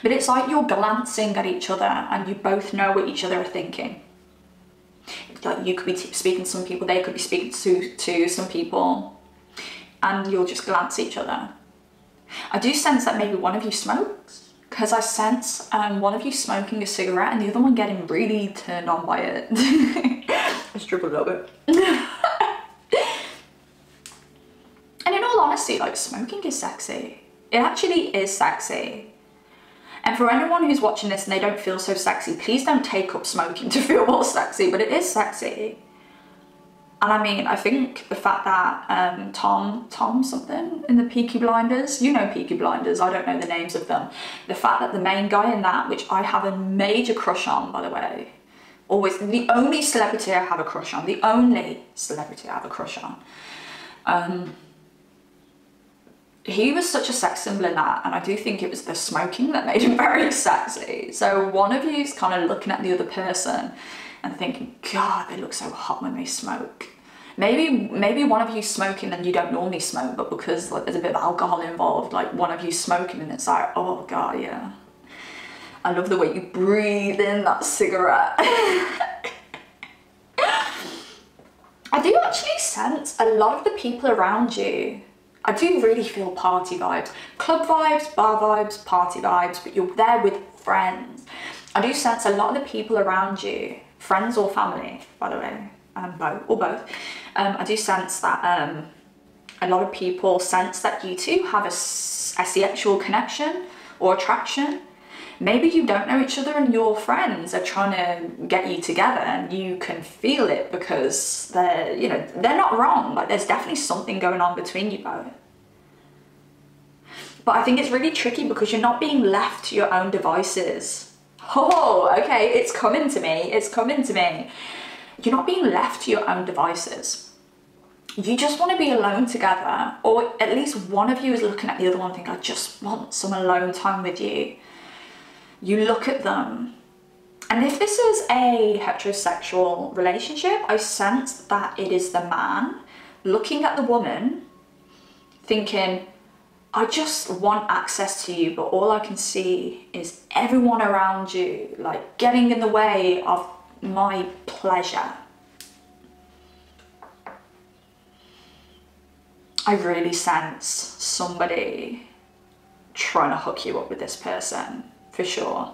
But it's like you're glancing at each other and you both know what each other are thinking. Like, you could be speaking to some people, they could be speaking to some people, and you'll just glance at each other. I do sense that maybe one of you smokes, because I sense one of you smoking a cigarette and the other one getting really turned on by it. I struggle a little bit. And in all honesty, like, smoking is sexy. It actually is sexy. And for anyone who's watching this and they don't feel so sexy, please don't take up smoking to feel more sexy, but it is sexy. And I mean, I think the fact that Tom something in the Peaky Blinders, you know Peaky Blinders, I don't know the names of them. The fact that the main guy in that, which I have a major crush on, by the way, always, the only celebrity I have a crush on, the only celebrity I have a crush on, he was such a sex symbol in that, and I do think it was the smoking that made him very sexy. So one of you is kind of looking at the other person and thinking, God, they look so hot when they smoke. Maybe one of you smoking and you don't normally smoke, but because, like, there's a bit of alcohol involved, like one of you smoking and it's like, oh God, yeah. I love the way you breathe in that cigarette. I do actually sense a lot of the people around you, I do really feel party vibes. Club vibes, bar vibes, party vibes, but you're there with friends. I do sense a lot of the people around you, friends or family, by the way, both. I do sense that a lot of people sense that you two have a sexual connection or attraction. Maybe you don't know each other and your friends are trying to get you together, and you can feel it because they're, you know, they're not wrong. Like, there's definitely something going on between you both. But I think it's really tricky because you're not being left to your own devices. Oh, okay, it's coming to me. It's coming to me. You're not being left to your own devices. You just want to be alone together, or at least one of you is looking at the other one thinking, I just want some alone time with you. You look at them, and if this is a heterosexual relationship, I sense that it is the man looking at the woman thinking, I just want access to you, but all I can see is everyone around you, like, getting in the way of my pleasure. I really sense somebody trying to hook you up with this person. For sure.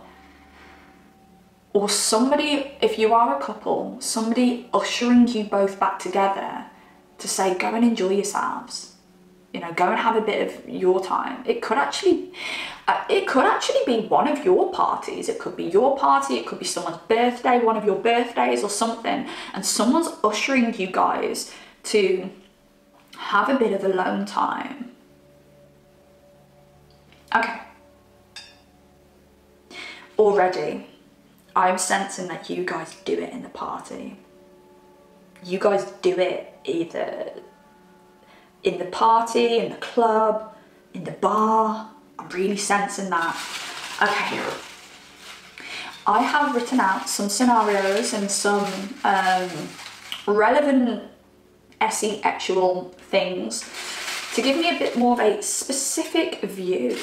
Or somebody, if you are a couple, somebody ushering you both back together to say, go and enjoy yourselves. You know, go and have a bit of your time. It could actually be one of your parties. It could be your party, it could be someone's birthday, one of your birthdays or something, and someone's ushering you guys to have a bit of alone time. Okay. Already, I'm sensing that you guys do it in the party. You guys do it either in the party, in the club, in the bar. I'm really sensing that. Okay. I have written out some scenarios and some relevant 𝒆𝒐 things to give me a bit more of a specific view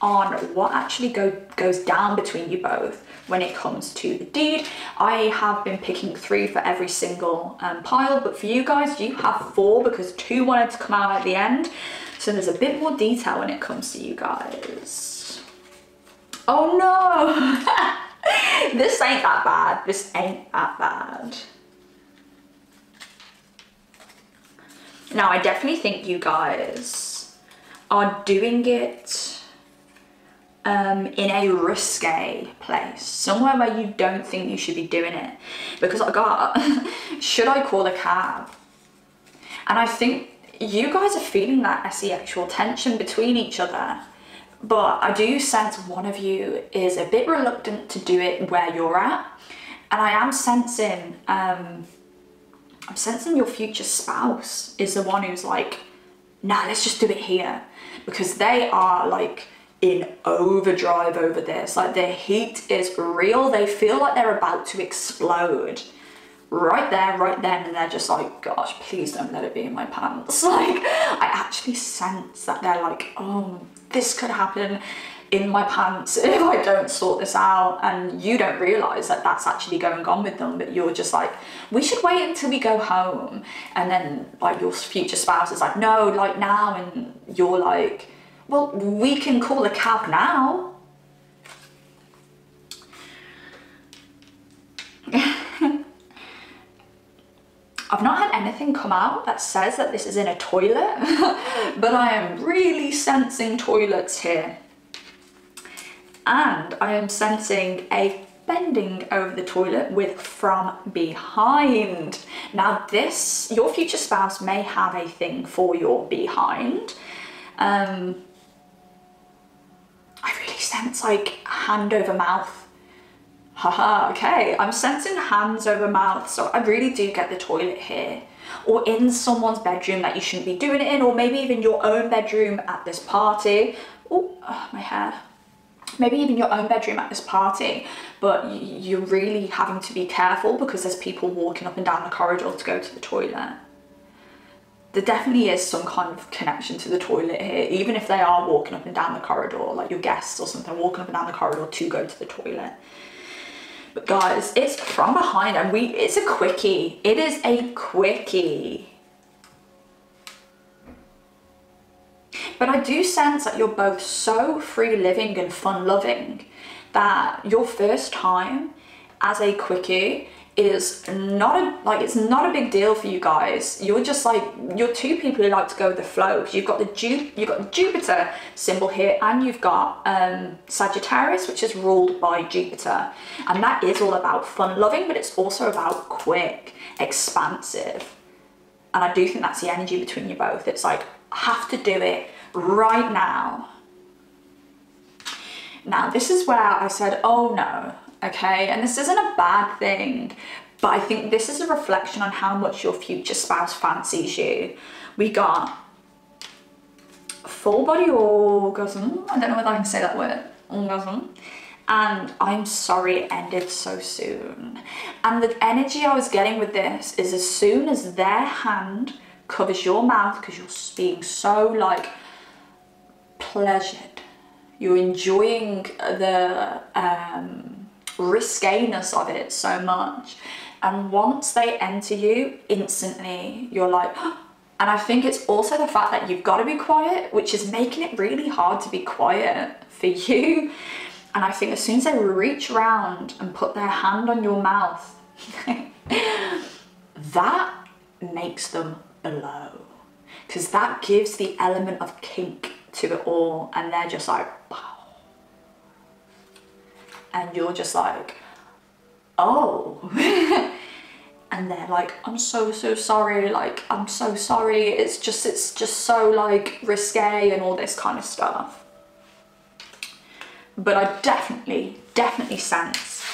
on what actually goes down between you both when it comes to the deed. I have been picking 3 for every single pile, but for you guys, you have 4 because 2 wanted to come out at the end. So there's a bit more detail when it comes to you guys. Oh no! This ain't that bad. This ain't that bad. Now, I definitely think you guys are doing it in a risque place, somewhere where you don't think you should be doing it. Because I got, should I call a cab? And I think you guys are feeling that asexual tension between each other, but I do sense one of you is a bit reluctant to do it where you're at. And I am sensing, I'm sensing your future spouse is the one who's like, nah, let's just do it here. Because they are like in overdrive over this. Like their heat is real. They feel like they're about to explode right there, right then. And they're just like, gosh, please don't let it be in my pants. Like I actually sense that they're like, oh, this could happen in my pants if I don't sort this out. And you don't realize that that's actually going on with them, but you're just like, we should wait until we go home. And then like your future spouse is like, no, like now. And you're like, well, we can call a cab now. I've not had anything come out that says that this is in a toilet, but I am really sensing toilets here. And I am sensing a bending over the toilet with from behind. Now this, your future spouse may have a thing for your behind. I really sense like hand over mouth. Haha, okay, I'm sensing hands over mouth, so I really do get the toilet here. Or in someone's bedroom that you shouldn't be doing it in, or maybe even your own bedroom at this party. Oh, my hair. Maybe even your own bedroom at this party, but you're really having to be careful because there's people walking up and down the corridor to go to the toilet. There definitely is some kind of connection to the toilet here, even if they are walking up and down the corridor, like your guests or something walking up and down the corridor to go to the toilet. But guys, it's from behind and it's a quickie. It is a quickie. But I do sense that you're both so free living and fun loving that your first time as a quickie is not it's not a big deal for you guys. You're just like, you're 2 people who like to go with the flow. You've got the Jupiter symbol here, and you've got Sagittarius, which is ruled by Jupiter, and that is all about fun loving, but it's also about quick, expansive. And I do think that's the energy between you both. It's like, I have to do it right now. Now this is where I said, oh no. Okay, and this isn't a bad thing, but I think this is a reflection on how much your future spouse fancies you. We got full body orgasm. I don't know whether I can say that word, orgasm. And I'm sorry it ended so soon. And the energy I was getting with this is as soon as their hand covers your mouth, because you're being so like pleasured, you're enjoying the risqueness of it so much, and once they enter you, instantly you're like, and I think it's also the fact that you've got to be quiet, which is making it really hard to be quiet for you. And I think as soon as they reach around and put their hand on your mouth, that makes them blow, because that gives the element of kink to it all, and they're just like, wow. And you're just like, oh. And they're like, I'm so sorry, like, I'm so sorry, it's just so like risque and all this kind of stuff. But I definitely sense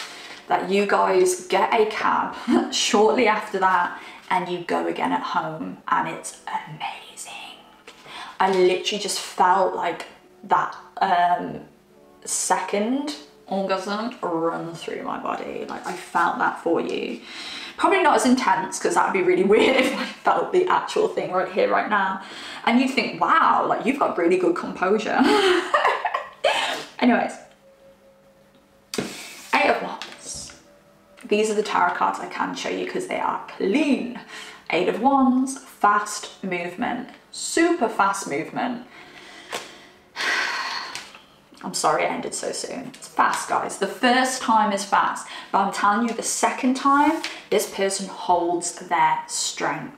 that you guys get a cab shortly after that and you go again at home, and it's amazing. I literally just felt like that second orgasm run through my body. Like, I felt that for you. Probably not as intense, because that would be really weird if I felt the actual thing right here, right now. And you'd think, wow, like, you've got really good composure. Anyways, 8 of these are the tarot cards I can show you because they are clean. 8 of Wands, fast movement, super fast movement. I'm sorry it ended so soon. It's fast, guys. The first time is fast, but I'm telling you, the second time, this person holds their strength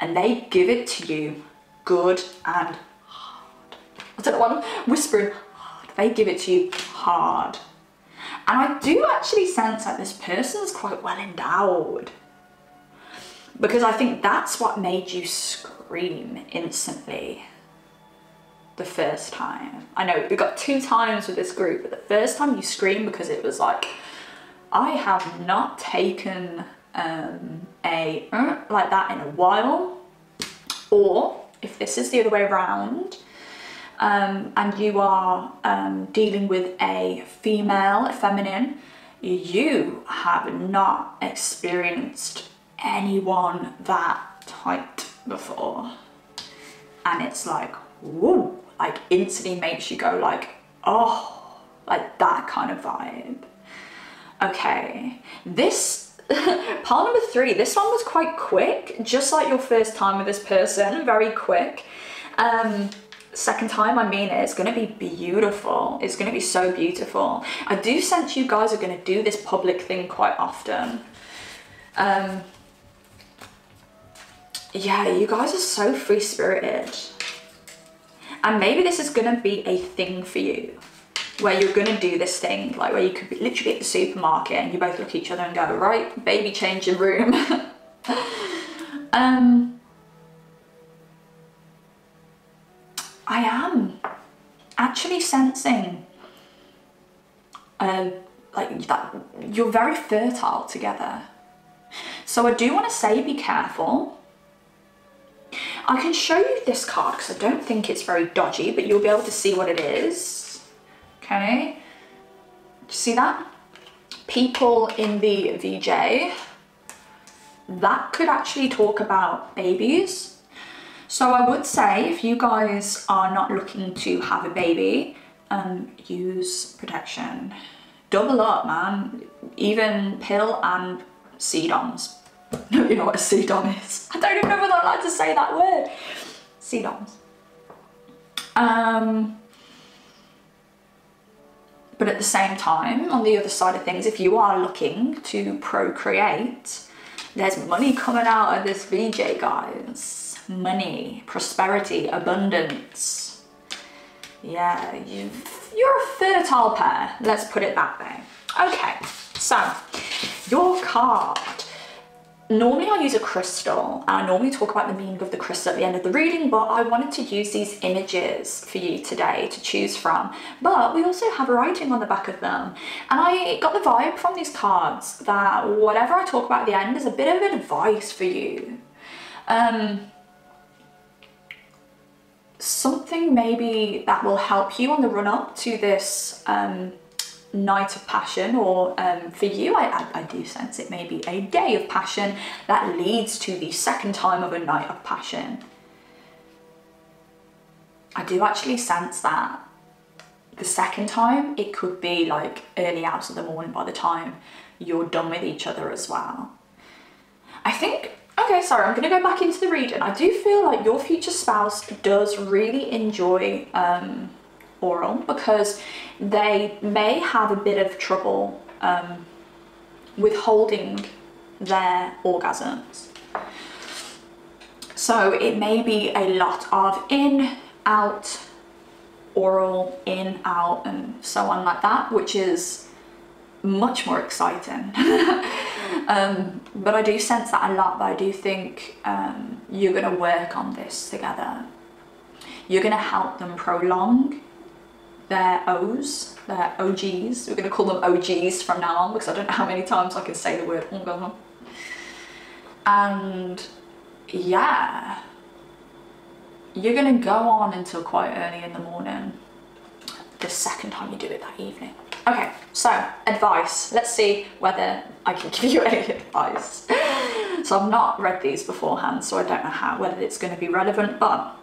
and they give it to you good and hard. I don't know why I'm whispering hard. They give it to you hard. And I do actually sense that this person is quite well endowed, because I think that's what made you scream instantly the first time. I know we got 2 times with this group, but the first time you screamed because it was like, I have not taken a like that in a while. Or if this is the other way around, and you are dealing with a female, a feminine, you have not experienced anyone that tight before. And it's like, whoa, like instantly makes you go like, oh, like that kind of vibe. Okay, this, pile number 3, this one was quite quick, just like your first time with this person, very quick. Second time, I mean, it's going to be beautiful. It's going to be so beautiful. I do sense you guys are going to do this public thing quite often. Yeah, you guys are so free-spirited. And maybe this is going to be a thing for you, where you're going to do this thing, like where you could be literally at the supermarket and you both look at each other and go, right, baby changing room. I am actually sensing like that you're very fertile together. So I do want to say be careful. I can show you this card because I don't think it's very dodgy, but you'll be able to see what it is. Okay, do you see that? People in the VJ, that could actually talk about babies. So I would say if you guys are not looking to have a baby, use protection. Double up, man. Even pill and CDOMs. You know what a CDOM is? I don't even know whether I like to say that word. CDOMs. But at the same time, on the other side of things, if you are looking to procreate, there's money coming out of this VJ, guys. Money, prosperity, abundance. Yeah, you're a fertile pair, let's put it that way. Okay, so your card. Normally I use a crystal, and I normally talk about the meaning of the crystal at the end of the reading, but I wanted to use these images for you today to choose from. But we also have writing on the back of them, and I got the vibe from these cards that whatever I talk about at the end is a bit of advice for you. Something maybe that will help you on the run up to this night of passion, or for you, I do sense it may be a day of passion that leads to the second time of a night of passion. I do actually sense that the second time, it could be like early hours of the morning by the time you're done with each other as well. I think, okay, sorry, I'm going to go back into the reading. I do feel like your future spouse does really enjoy oral, because they may have a bit of trouble withholding their orgasms. So it may be a lot of in, out, oral, in, out, and so on like that, which is much more exciting. But I do sense that a lot, but I do think you're going to work on this together. You're going to help them prolong their O's, their OGs. We're going to call them OGs from now on, because I don't know how many times I can say the word orgasm. And yeah, you're going to go on until quite early in the morning the second time you do it that evening. Okay, so advice. Let's see whether I can give you any advice. So I've not read these beforehand, so I don't know whether it's going to be relevant, but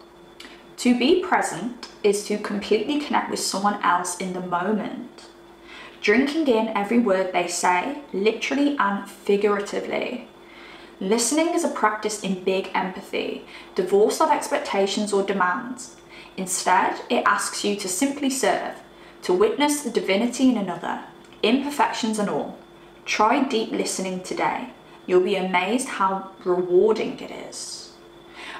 to be present is to completely connect with someone else in the moment. drinking in every word they say, literally and figuratively. Listening is a practice in big empathy, divorced of expectations or demands. Instead, it asks you to simply serve, to witness the divinity in another, imperfections and all. Try deep listening today. You'll be amazed how rewarding it is.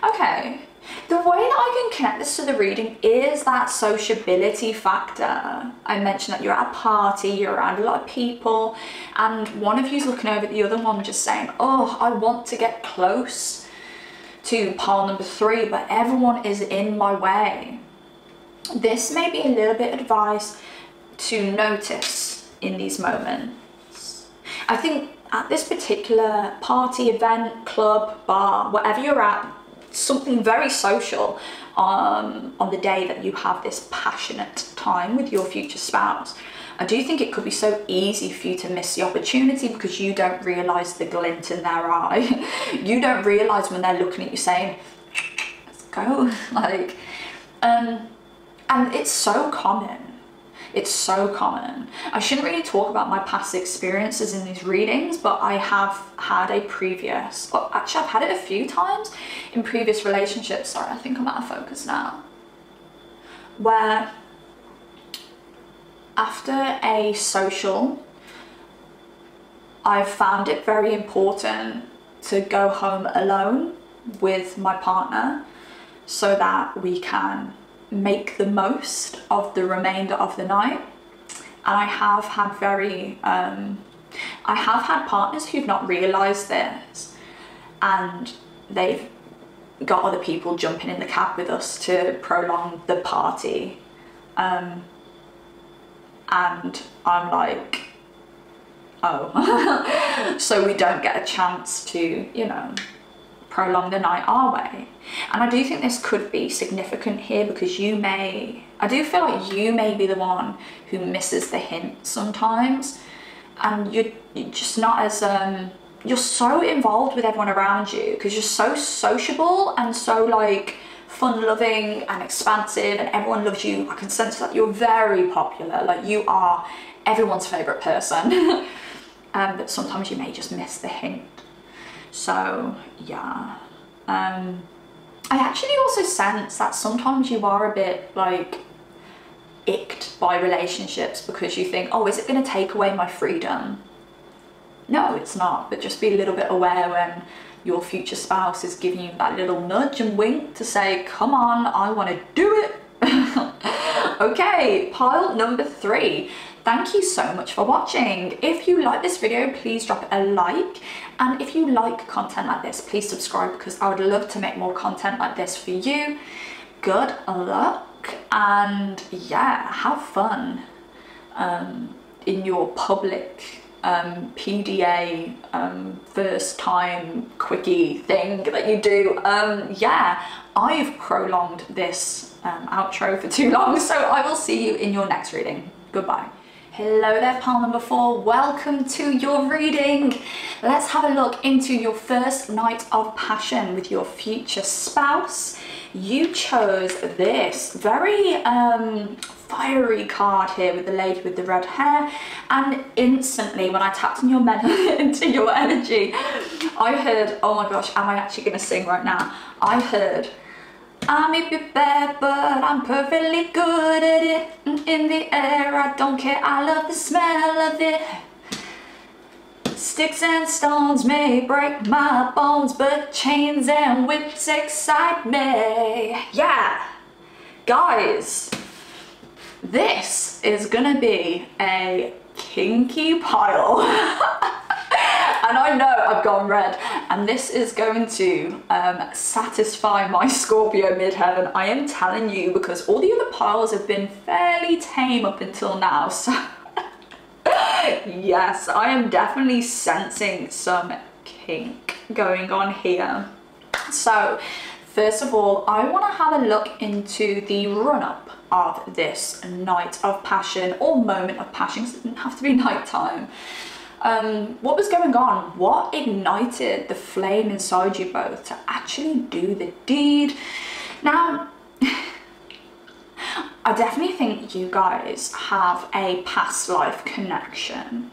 Okay, the way that I can connect this to the reading is that sociability factor. I mentioned that you're at a party, you're around a lot of people, and one of you's looking over at the other one just saying, oh, I want to get close to pile number 3, but everyone is in my way. This may be a little bit of advice to notice in these moments. I think at this particular party, event, club, bar, whatever you're at, something very social on the day that you have this passionate time with your future spouse, I do think it could be so easy for you to miss the opportunity because you don't realise the glint in their eye. You don't realise when they're looking at you saying, let's go, like, and it's so common. It's so common. I shouldn't really talk about my past experiences in these readings, but I have had a previous, well, actually I've had it a few times in previous relationships. Sorry, I think I'm out of focus now. Where after a social, I've found it very important to go home alone with my partner so that we can make the most of the remainder of the night. And I have had partners who've not realised this, and they've got other people jumping in the cab with us to prolong the party, and I'm like, oh, so we don't get a chance to, you know, prolong the night our way. And I do think this could be significant here because I do feel like you may be the one who misses the hint sometimes, and you're just not as, you're so involved with everyone around you because you're so sociable and so like fun-loving and expansive, and everyone loves you. I can sense that you're very popular, like you are everyone's favourite person. But sometimes you may just miss the hint. So yeah, I actually also sense that sometimes you are a bit like icked by relationships because you think, oh, is it going to take away my freedom? No, it's not, but just be a little bit aware when your future spouse is giving you that little nudge and wink to say, come on, I want to do it. Okay, pile number 3. Thank you so much for watching. If you like this video, please drop a like. And if you like content like this, please subscribe because I would love to make more content like this for you. Good luck, and yeah, have fun in your public PDA first time quickie thing that you do. Yeah, I've prolonged this outro for too long, so I will see you in your next reading. Goodbye. Hello there, pile number 4. Welcome to your reading. Let's have a look into your first night of passion with your future spouse. You chose this very fiery card here with the lady with the red hair, and instantly when I tapped in your into your energy, I heard, oh my gosh, am I actually going to sing right now? I heard, I may be bad, but I'm perfectly good at it. In the air, I don't care, I love the smell of it. Sticks and stones may break my bones, but chains and whips excite me. Yeah, guys, this is gonna be a kinky pile. And I know I've gone red, and this is going to satisfy my Scorpio midheaven. I am telling you, because all the other piles have been fairly tame up until now. So yes, I am definitely sensing some kink going on here. So first of all, I want to have a look into the run-up of this night of passion, or moment of passion, because it didn't have to be nighttime. What was going on? What ignited the flame inside you both to actually do the deed? Now, I definitely think you guys have a past life connection.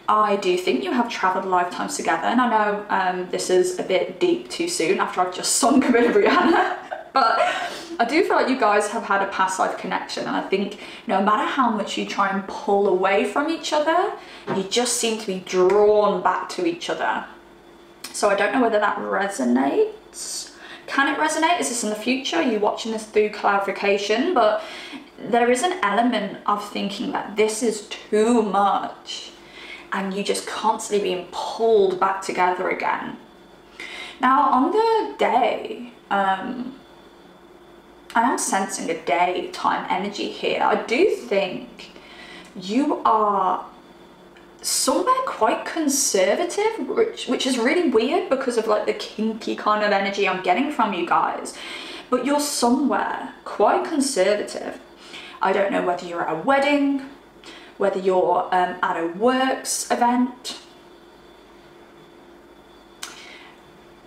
I do think you have travelled lifetimes together, and I know this is a bit deep too soon after I've just sung a bit of Rihanna, but I do feel like you guys have had a past life connection, and I think no matter how much you try and pull away from each other, you just seem to be drawn back to each other. So I don't know whether that resonates. Can it resonate? Is this in the future? Are you watching this through clarification? But there is an element of thinking that this is too much and you just constantly being pulled back together again. Now on the day, I am sensing a daytime energy here. I do think you are somewhere quite conservative, which is really weird because of like the kinky kind of energy I'm getting from you guys, but you're somewhere quite conservative. I don't know whether you're at a wedding, whether you're at a works event.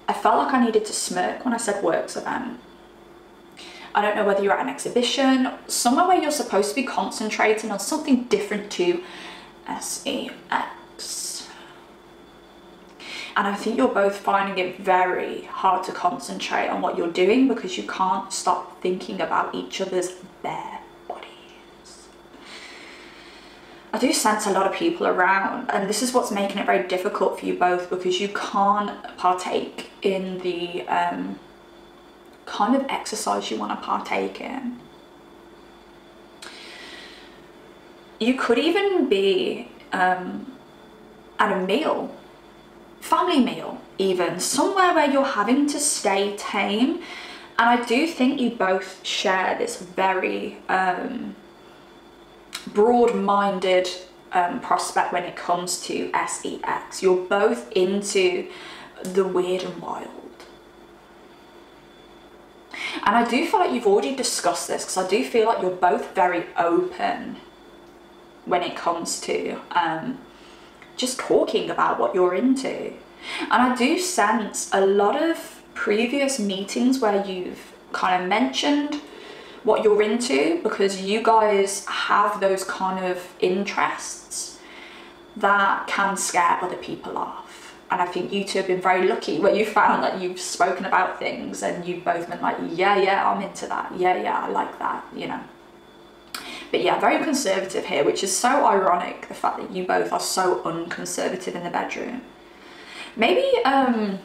I felt like I needed to smirk when I said works event. I don't know whether you're at an exhibition, somewhere where you're supposed to be concentrating on something different to sex. And I think you're both finding it very hard to concentrate on what you're doing because you can't stop thinking about each other's bare bodies. I do sense a lot of people around, and this is what's making it very difficult for you both because you can't partake in the kind of exercise you want to partake in. You could even be at a meal, family meal even, somewhere where you're having to stay tame. And I do think you both share this very broad-minded prospect when it comes to sex. You're both into the weird and wild. And I do feel like you've already discussed this because I do feel like you're both very open when it comes to just talking about what you're into. And I do sense a lot of previous meetings where you've kind of mentioned what you're into because you guys have those kind of interests that can scare other people off. And I think you two have been very lucky where you found that you've spoken about things and you've both been like, yeah, I'm into that. Yeah, I like that, you know. But yeah, very conservative here, which is so ironic, the fact that you both are so unconservative in the bedroom. Maybe, I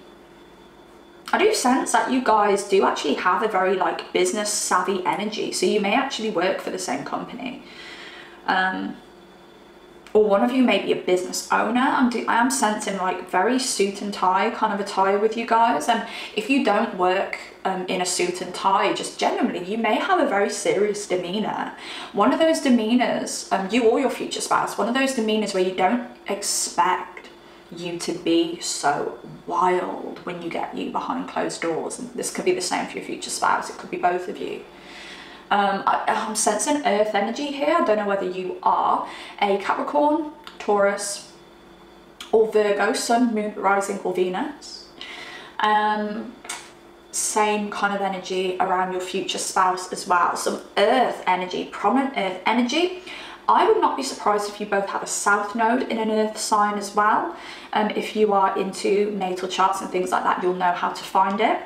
do sense that you guys do actually have a very like business savvy energy. So you may actually work for the same company. Or one of you may be a business owner. I am sensing like very suit and tie kind of attire with you guys. And if you don't work in a suit and tie, just generally, you may have a very serious demeanor. One of those demeanors, you or your future spouse, one of those demeanors where you don't expect you to be so wild when you get you behind closed doors. And this could be the same for your future spouse. It could be both of you. I'm sensing earth energy here. I don't know whether you are a Capricorn, Taurus, or Virgo, Sun, Moon, Rising, or Venus. Same kind of energy around your future spouse as well. Some earth energy, prominent earth energy. I would not be surprised if you both have a south node in an earth sign as well. If you are into natal charts and things like that, you'll know how to find it.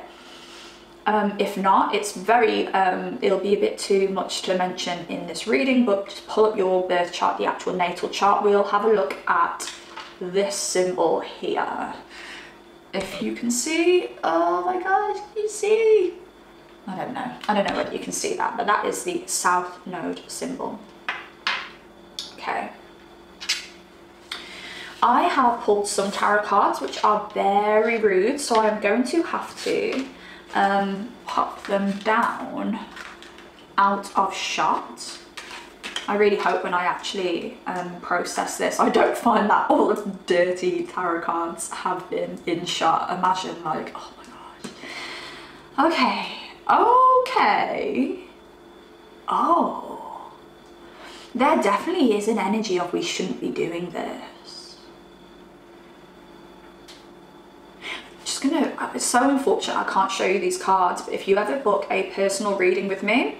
If not, it's very, it'll be a bit too much to mention in this reading, but just pull up your birth chart, the actual natal chart. We'll have a look at this symbol here. If you can see, oh my gosh, can you see? I don't know whether you can see that, but that is the south node symbol. Okay. I have pulled some tarot cards, which are very rude, so I'm going to have to pop them down out of shot. I really hope when I actually process this, I don't find that all of the dirty tarot cards have been in shot. Imagine like, oh my gosh. Okay. Oh. There definitely is an energy of we shouldn't be doing this. It's so unfortunate I can't show you these cards, but if you ever book a personal reading with me,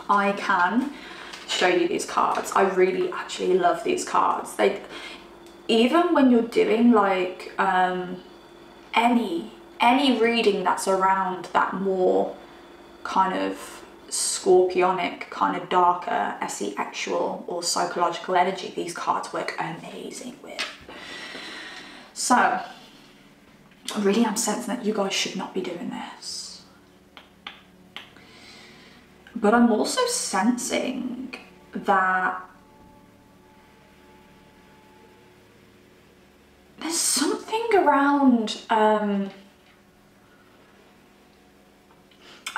I can show you these cards. I really actually love these cards. They, even when you're doing like any reading that's around that more kind of scorpionic, kind of darker, esse-actual or psychological energy, these cards work amazing with. So, really I'm sensing that you guys should not be doing this. But I'm also sensing that there's something around, I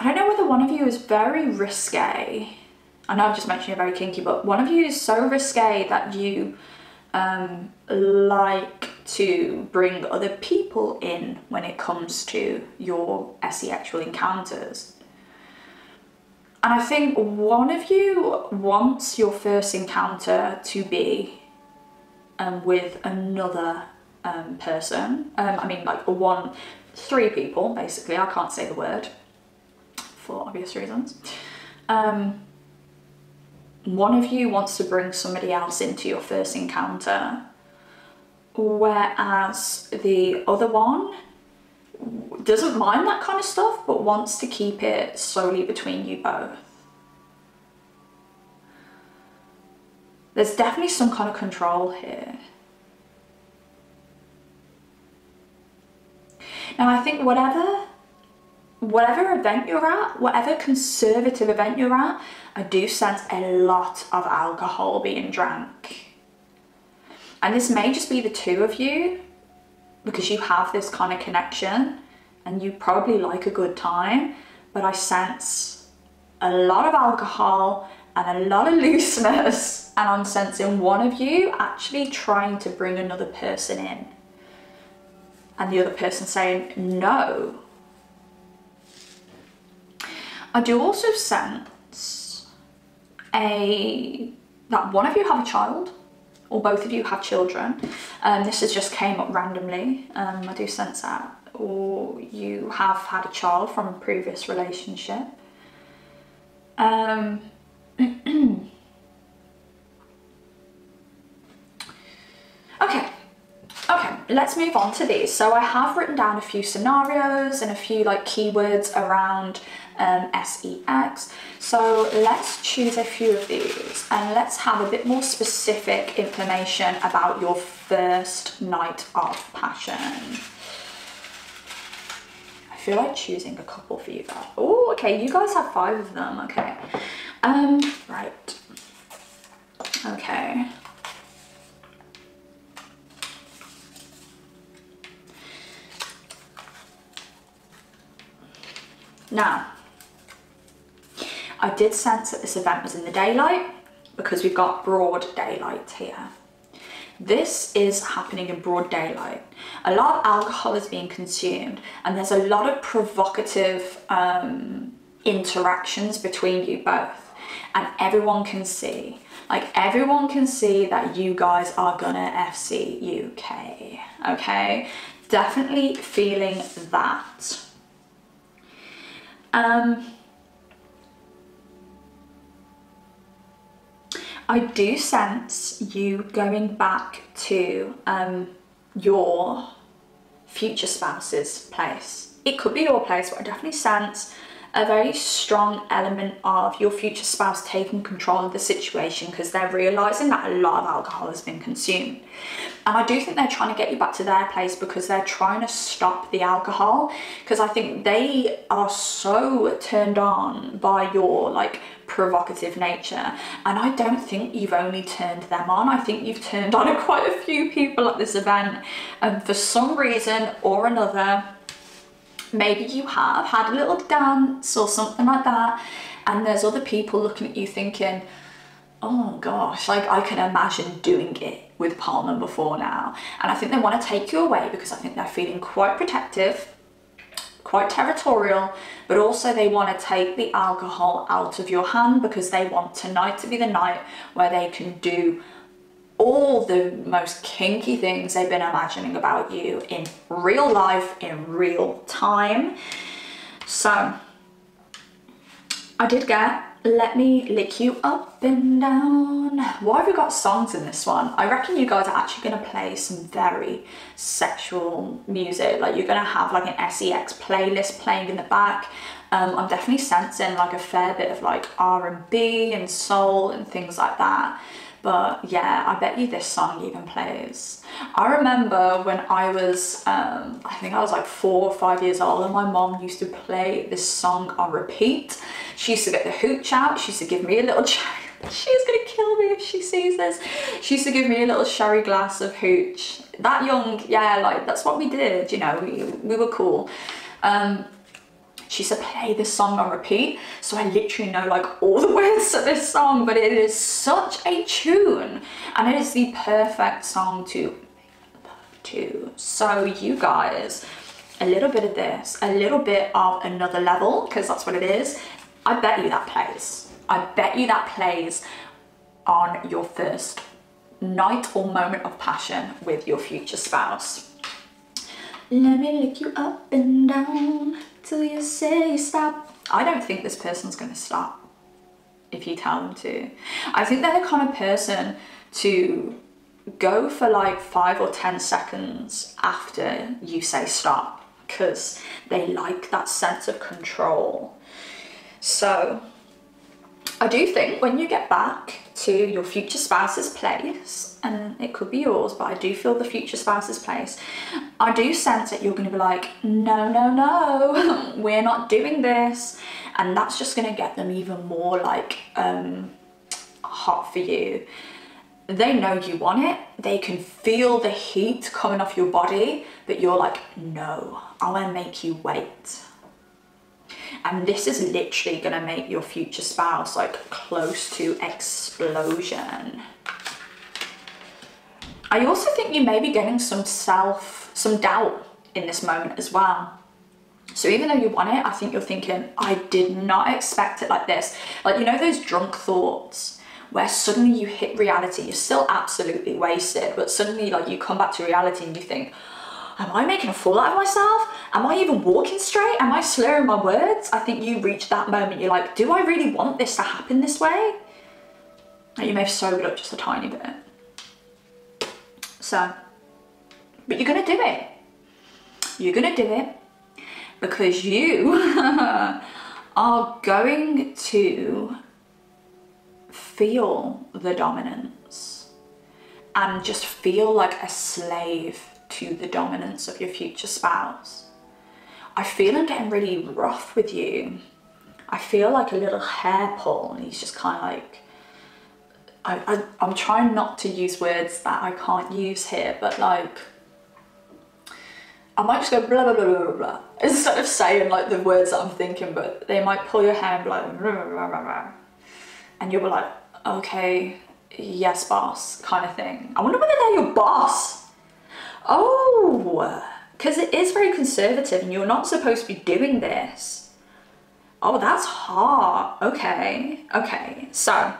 don't know whether one of you is very risque. I know I've just mentioned you're very kinky, but one of you is so risque that you like to bring other people in when it comes to your esse-actual encounters. And I think one of you wants your first encounter to be with another person. I mean, like three people, basically. I can't say the word for obvious reasons. One of you wants to bring somebody else into your first encounter, whereas the other one doesn't mind that kind of stuff, but wants to keep it solely between you both. There's definitely some kind of control here. Now I think whatever event you're at, whatever conservative event you're at, I do sense a lot of alcohol being drank. And this may just be the two of you, because you have this kind of connection and you probably like a good time, but I sense a lot of alcohol and a lot of looseness, and I'm sensing one of you actually trying to bring another person in and the other person saying no. I do also sense that one of you have a child, or both of you have children. This has just came up randomly. I do sense that. Or you have had a child from a previous relationship. Okay, let's move on to these. So I have written down a few scenarios and a few like keywords around sex. So let's choose a few of these and let's have a bit more specific information about your first night of passion. I feel like choosing a couple for you guys. Oh, okay, you guys have 5 of them, okay. Right. Okay. Now, I did sense that this event was in the daylight because we've got broad daylight here. This is happening in broad daylight. A lot of alcohol is being consumed and there's a lot of provocative interactions between you both, and everyone can see, that you guys are gonna 𝒓𝒐𝒈𝒂, okay? Definitely feeling that. I do sense you going back to your future spouse's place. It could be your place, but I definitely sense a very strong element of your future spouse taking control of the situation because they're realizing that a lot of alcohol has been consumed. And I do think they're trying to get you back to their place because they're trying to stop the alcohol, because I think they are so turned on by your like provocative nature, and I don't think you've only turned them on. I think you've turned on quite a few people at this event, and for some reason or another, maybe you have had a little dance or something like that, and there's other people looking at you thinking, oh gosh, like I can imagine doing it with pile number 4 now. And I think they want to take you away because I think they're feeling quite protective, quite territorial, but also they want to take the alcohol out of your hand because they want tonight to be the night where they can do all the most kinky things they've been imagining about you in real life, in real time. So I did get Let Me Lick You Up and Down. Why have we got songs in this one? I reckon you guys are actually going to play some very sexual music. Like you're going to have like an sex playlist playing in the back. I'm definitely sensing like a fair bit of like R&B and soul and things like that. But yeah, I bet you this song even plays. I remember when I was, I think I was like 4 or 5 years old, and my mom used to play this song on repeat. She used to get the hooch out. She used to give me a little, she's gonna kill me if she sees this. She used to give me a little sherry glass of hooch. That young, yeah, like that's what we did, you know, we were cool. She used to play this song on repeat, so I literally know like all the words to this song, but it is such a tune, and it is the perfect song to make love to. So you guys, a little bit of this, a little bit of Another Level, because that's what it is. I bet you that plays. I bet you that plays on your first night or moment of passion with your future spouse. Let me lick you up and down till you say stop. I don't think this person's going to stop if you tell them to. I think they're the kind of person to go for like 5 or 10 seconds after you say stop, because they like that sense of control. So I do think when you get back to your future spouse's place, and it could be yours, but I do feel the future spouse's place, I do sense that you're going to be like, no, no, no, we're not doing this. And that's just going to get them even more like hot for you. They know you want it. They can feel the heat coming off your body, but you're like, no, I want to make you wait. And this is literally going to make your future spouse like close to explosion. I also think you may be getting some doubt in this moment as well. So even though you want it, I think you're thinking, I did not expect it like this. Like, you know those drunk thoughts where suddenly you hit reality, you're still absolutely wasted, but suddenly like you come back to reality and you think, am I making a fool out of myself? Am I even walking straight? Am I slurring my words? I think you reach that moment, you're like, do I really want this to happen this way? And you may have sobered up just a tiny bit. So, but you're gonna do it. You're gonna do it because you are going to feel the dominance and just feel like a slave to the dominance of your future spouse. I feel him getting really rough with you. I feel like a little hair pull, and he's just kind of like, I'm trying not to use words that I can't use here, but like, I might just go blah, blah, blah, blah, blah, instead of saying like the words that I'm thinking, but they might pull your hair and be like, blah, blah, blah, blah, blah. And you'll be like, okay, yes, boss, kind of thing. I wonder whether they're your boss. Oh, because it is very conservative and you're not supposed to be doing this. Oh, that's hard. Okay, okay. So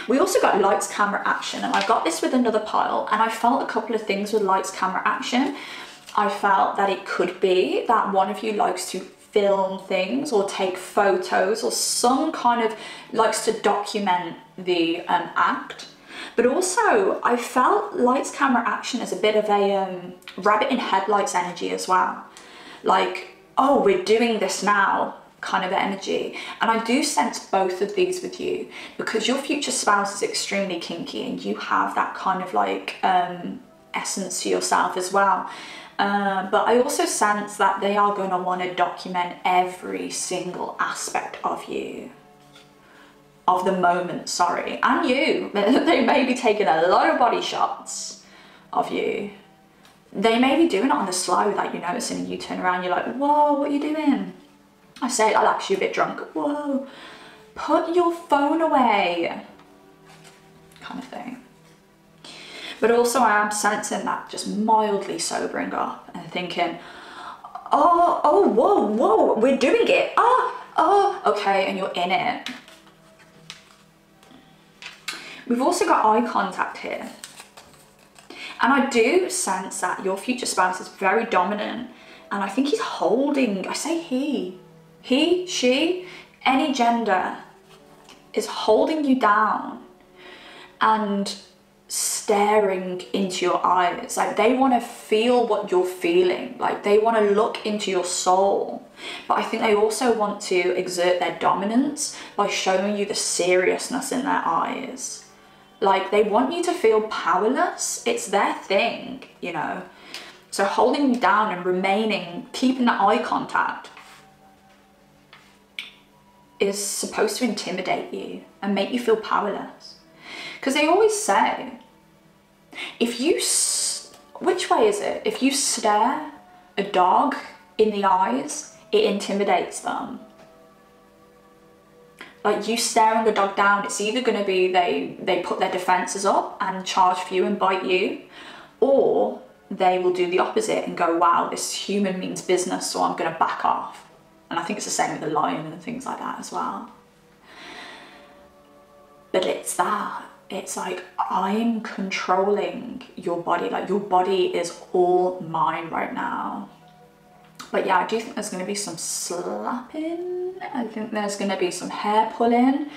we also got lights, camera, action, and I got this with another pile, and I felt a couple of things with lights, camera, action. I felt that it could be that one of you likes to film things or take photos or some kind of likes to document the act. But also I felt lights, camera, action as a bit of a rabbit in headlights energy as well. Like, oh, we're doing this now kind of energy. And I do sense both of these with you because your future spouse is extremely kinky and you have that kind of like essence to yourself as well. But I also sense that they are going to want to document every single aspect of you. Of the moment, sorry, and you. They may be taking a lot of body shots of you. They may be doing it on the slow without you noticing, and you turn around, you're like, whoa, what are you doing? I say, I'll actually a bit drunk. Whoa, put your phone away, kind of thing. But also I am sensing that just mildly sobering up and thinking, oh, whoa, we're doing it. Oh, okay, and you're in it. We've also got eye contact here. And I do sense that your future spouse is very dominant. And I think he's holding, I say he, she, any gender is holding you down and staring into your eyes. Like, they want to feel what you're feeling. Like, they want to look into your soul. But I think they also want to exert their dominance by showing you the seriousness in their eyes. Like, they want you to feel powerless. It's their thing, you know. So holding you down and remaining, keeping that eye contact is supposed to intimidate you and make you feel powerless. Because they always say, if you, which way is it? If you stare a dog in the eyes, it intimidates them. Like, you staring a dog down, it's either going to be they put their defenses up and charge for you and bite you, or they will do the opposite and go, wow, this human means business, so I'm going to back off. And I think it's the same with the lion and things like that as well. But it's that. It's like, I'm controlling your body. Like, your body is all mine right now. But yeah, I do think there's going to be some slapping. I think there's going to be some hair pulling.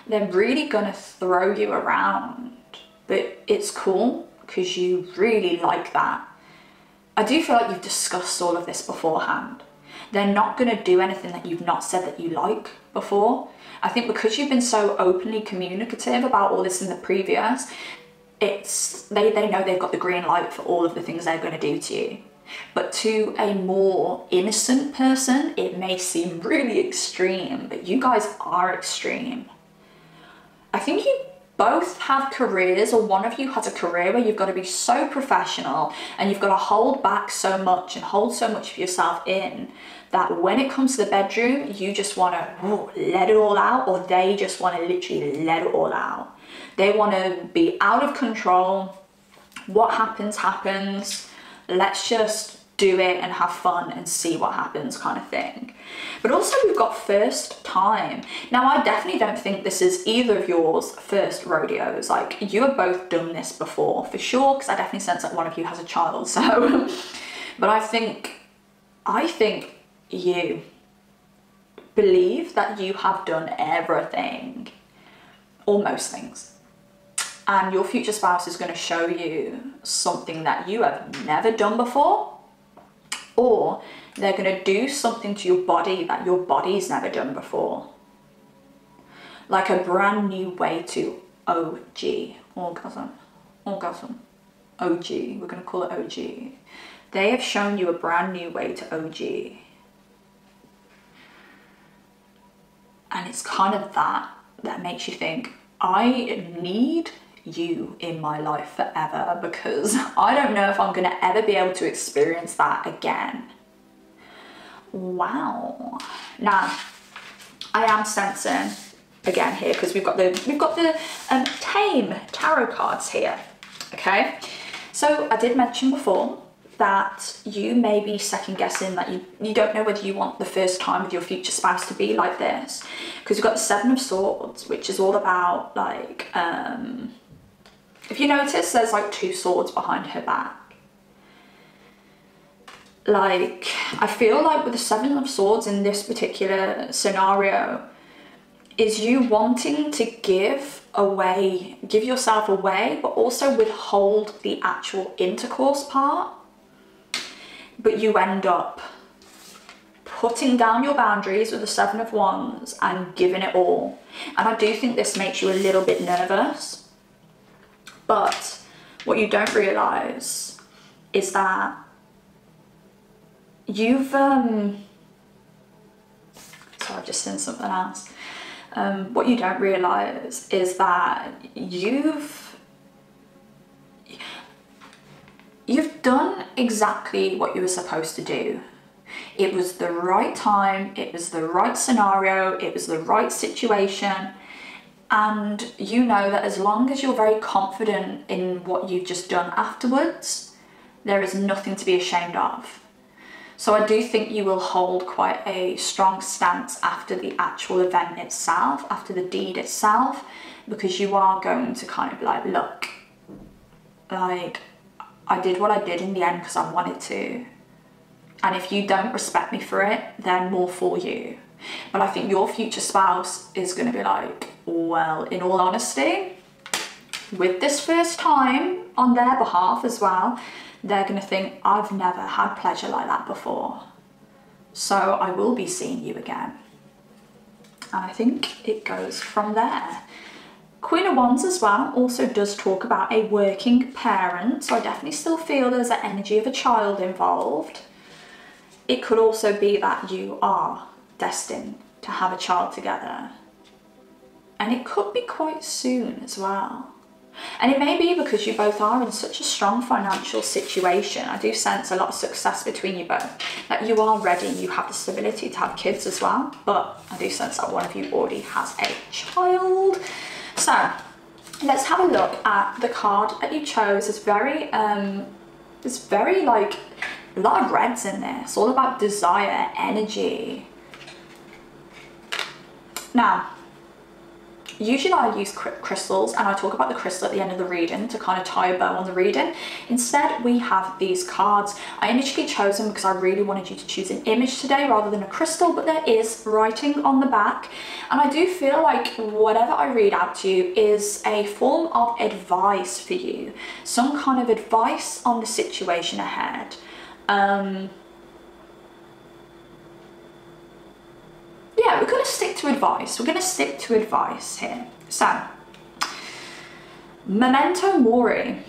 They're really going to throw you around. But it's cool because you really like that. I do feel like you've discussed all of this beforehand. They're not going to do anything that you've not said that you like before. I think because you've been so openly communicative about all this in the previous, they know they've got the green light for all of the things they're going to do to you. But to a more innocent person, it may seem really extreme, but you guys are extreme. I think you both have careers, or one of you has a career where you've got to be so professional and you've got to hold back so much and hold so much of yourself in that when it comes to the bedroom, you just want to let it all out, or they just want to literally let it all out. They want to be out of control. What happens, happens. Let's just do it and have fun and see what happens, kind of thing. But also, we've got first time. Now, I definitely don't think this is either of yours first rodeos. Like, you have both done this before for sure, because I definitely sense that one of you has a child. So, but I think you believe that you have done everything, or most things, and your future spouse is going to show you something that you have never done before, or they're going to do something to your body that your body's never done before, like a brand new way to orgasm, OG, we're going to call it OG. They have shown you a brand new way to OG. And it's kind of that makes you think, I need you in my life forever, because I don't know if I'm going to ever be able to experience that again. Wow. Now, I am sensing again here, because we've got the tame tarot cards here. Okay, so I did mention before that you may be second guessing that you don't know whether you want the first time with your future spouse to be like this, because you've got the Seven of Swords, which is all about, like, if you notice, there's like two swords behind her back. Like, I feel like with the Seven of Swords in this particular scenario is you wanting to give yourself away, but also withhold the actual intercourse part. But you end up putting down your boundaries with the Seven of Wands and giving it all. And I do think this makes you a little bit nervous. But what you don't realise is that you've... sorry, I've just seen something else. What you don't realise is that you've done exactly what you were supposed to do. It was the right time, it was the right scenario, it was the right situation, and you know that as long as you're very confident in what you've just done afterwards, there is nothing to be ashamed of. So I do think you will hold quite a strong stance after the actual event itself, after the deed itself, because you are going to kind of be like, look, like, I did what I did in the end because I wanted to. And if you don't respect me for it, then more for you. But I think your future spouse is going to be like, well, in all honesty, with this first time on their behalf as well, they're going to think, I've never had pleasure like that before. So I will be seeing you again. And I think it goes from there. Queen of Wands as well also does talk about a working parent. So I definitely still feel there's an energy of a child involved. It could also be that you are destined to have a child together. And it could be quite soon as well. And it may be because you both are in such a strong financial situation. I do sense a lot of success between you both, that you are ready, you have the stability to have kids as well. But I do sense that one of you already has a child. So let's have a look at the card that you chose. It's very like a lot of reds in there. It's all about desire, energy. Now, usually I use crystals, and I talk about the crystal at the end of the reading to kind of tie a bow on the reading. Instead, we have these cards. I initially chose them because I really wanted you to choose an image today rather than a crystal, but there is writing on the back. And I do feel like whatever I read out to you is a form of advice for you. Some kind of advice on the situation ahead. Yeah, we're going to stick to advice. We're going to stick to advice here. So, memento mori.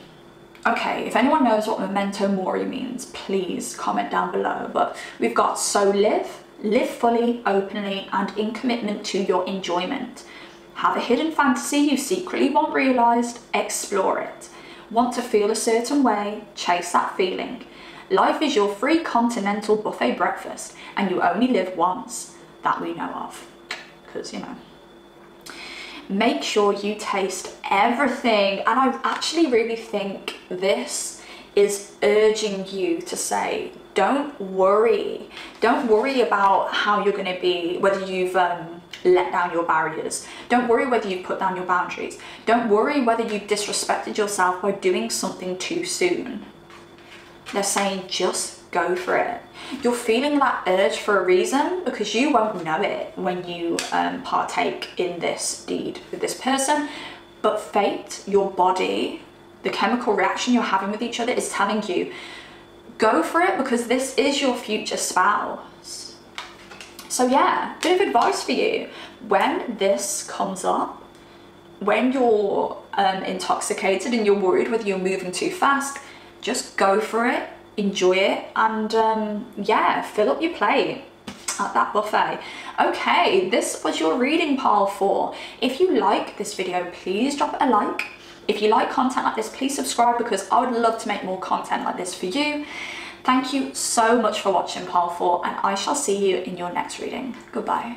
Okay, if anyone knows what memento mori means, please comment down below. But we've got so live fully, openly, and in commitment to your enjoyment. Have a hidden fantasy you secretly want realized, explore it. Want to feel a certain way, chase that feeling. Life is your free continental buffet breakfast, and you only live once. That we know of, because you know. Make sure you taste everything. And I actually really think this is urging you to say, don't worry about how you're going to be, whether you've let down your barriers. Don't worry whether you've put down your boundaries. Don't worry whether you've disrespected yourself by doing something too soon. They're saying just go for it. You're feeling that urge for a reason, because you won't know it when you partake in this deed with this person. But fate, your body, the chemical reaction you're having with each other is telling you, go for it, because this is your future spouse. So yeah, bit of advice for you. When this comes up, when you're intoxicated and you're worried whether you're moving too fast, just go for it. Enjoy it, and yeah, fill up your plate at that buffet. Okay, this was your reading, pile 4. If you like this video, please drop a like. If you like content like this, please subscribe, because I would love to make more content like this for you. Thank you so much for watching, pile 4, and I shall see you in your next reading. Goodbye.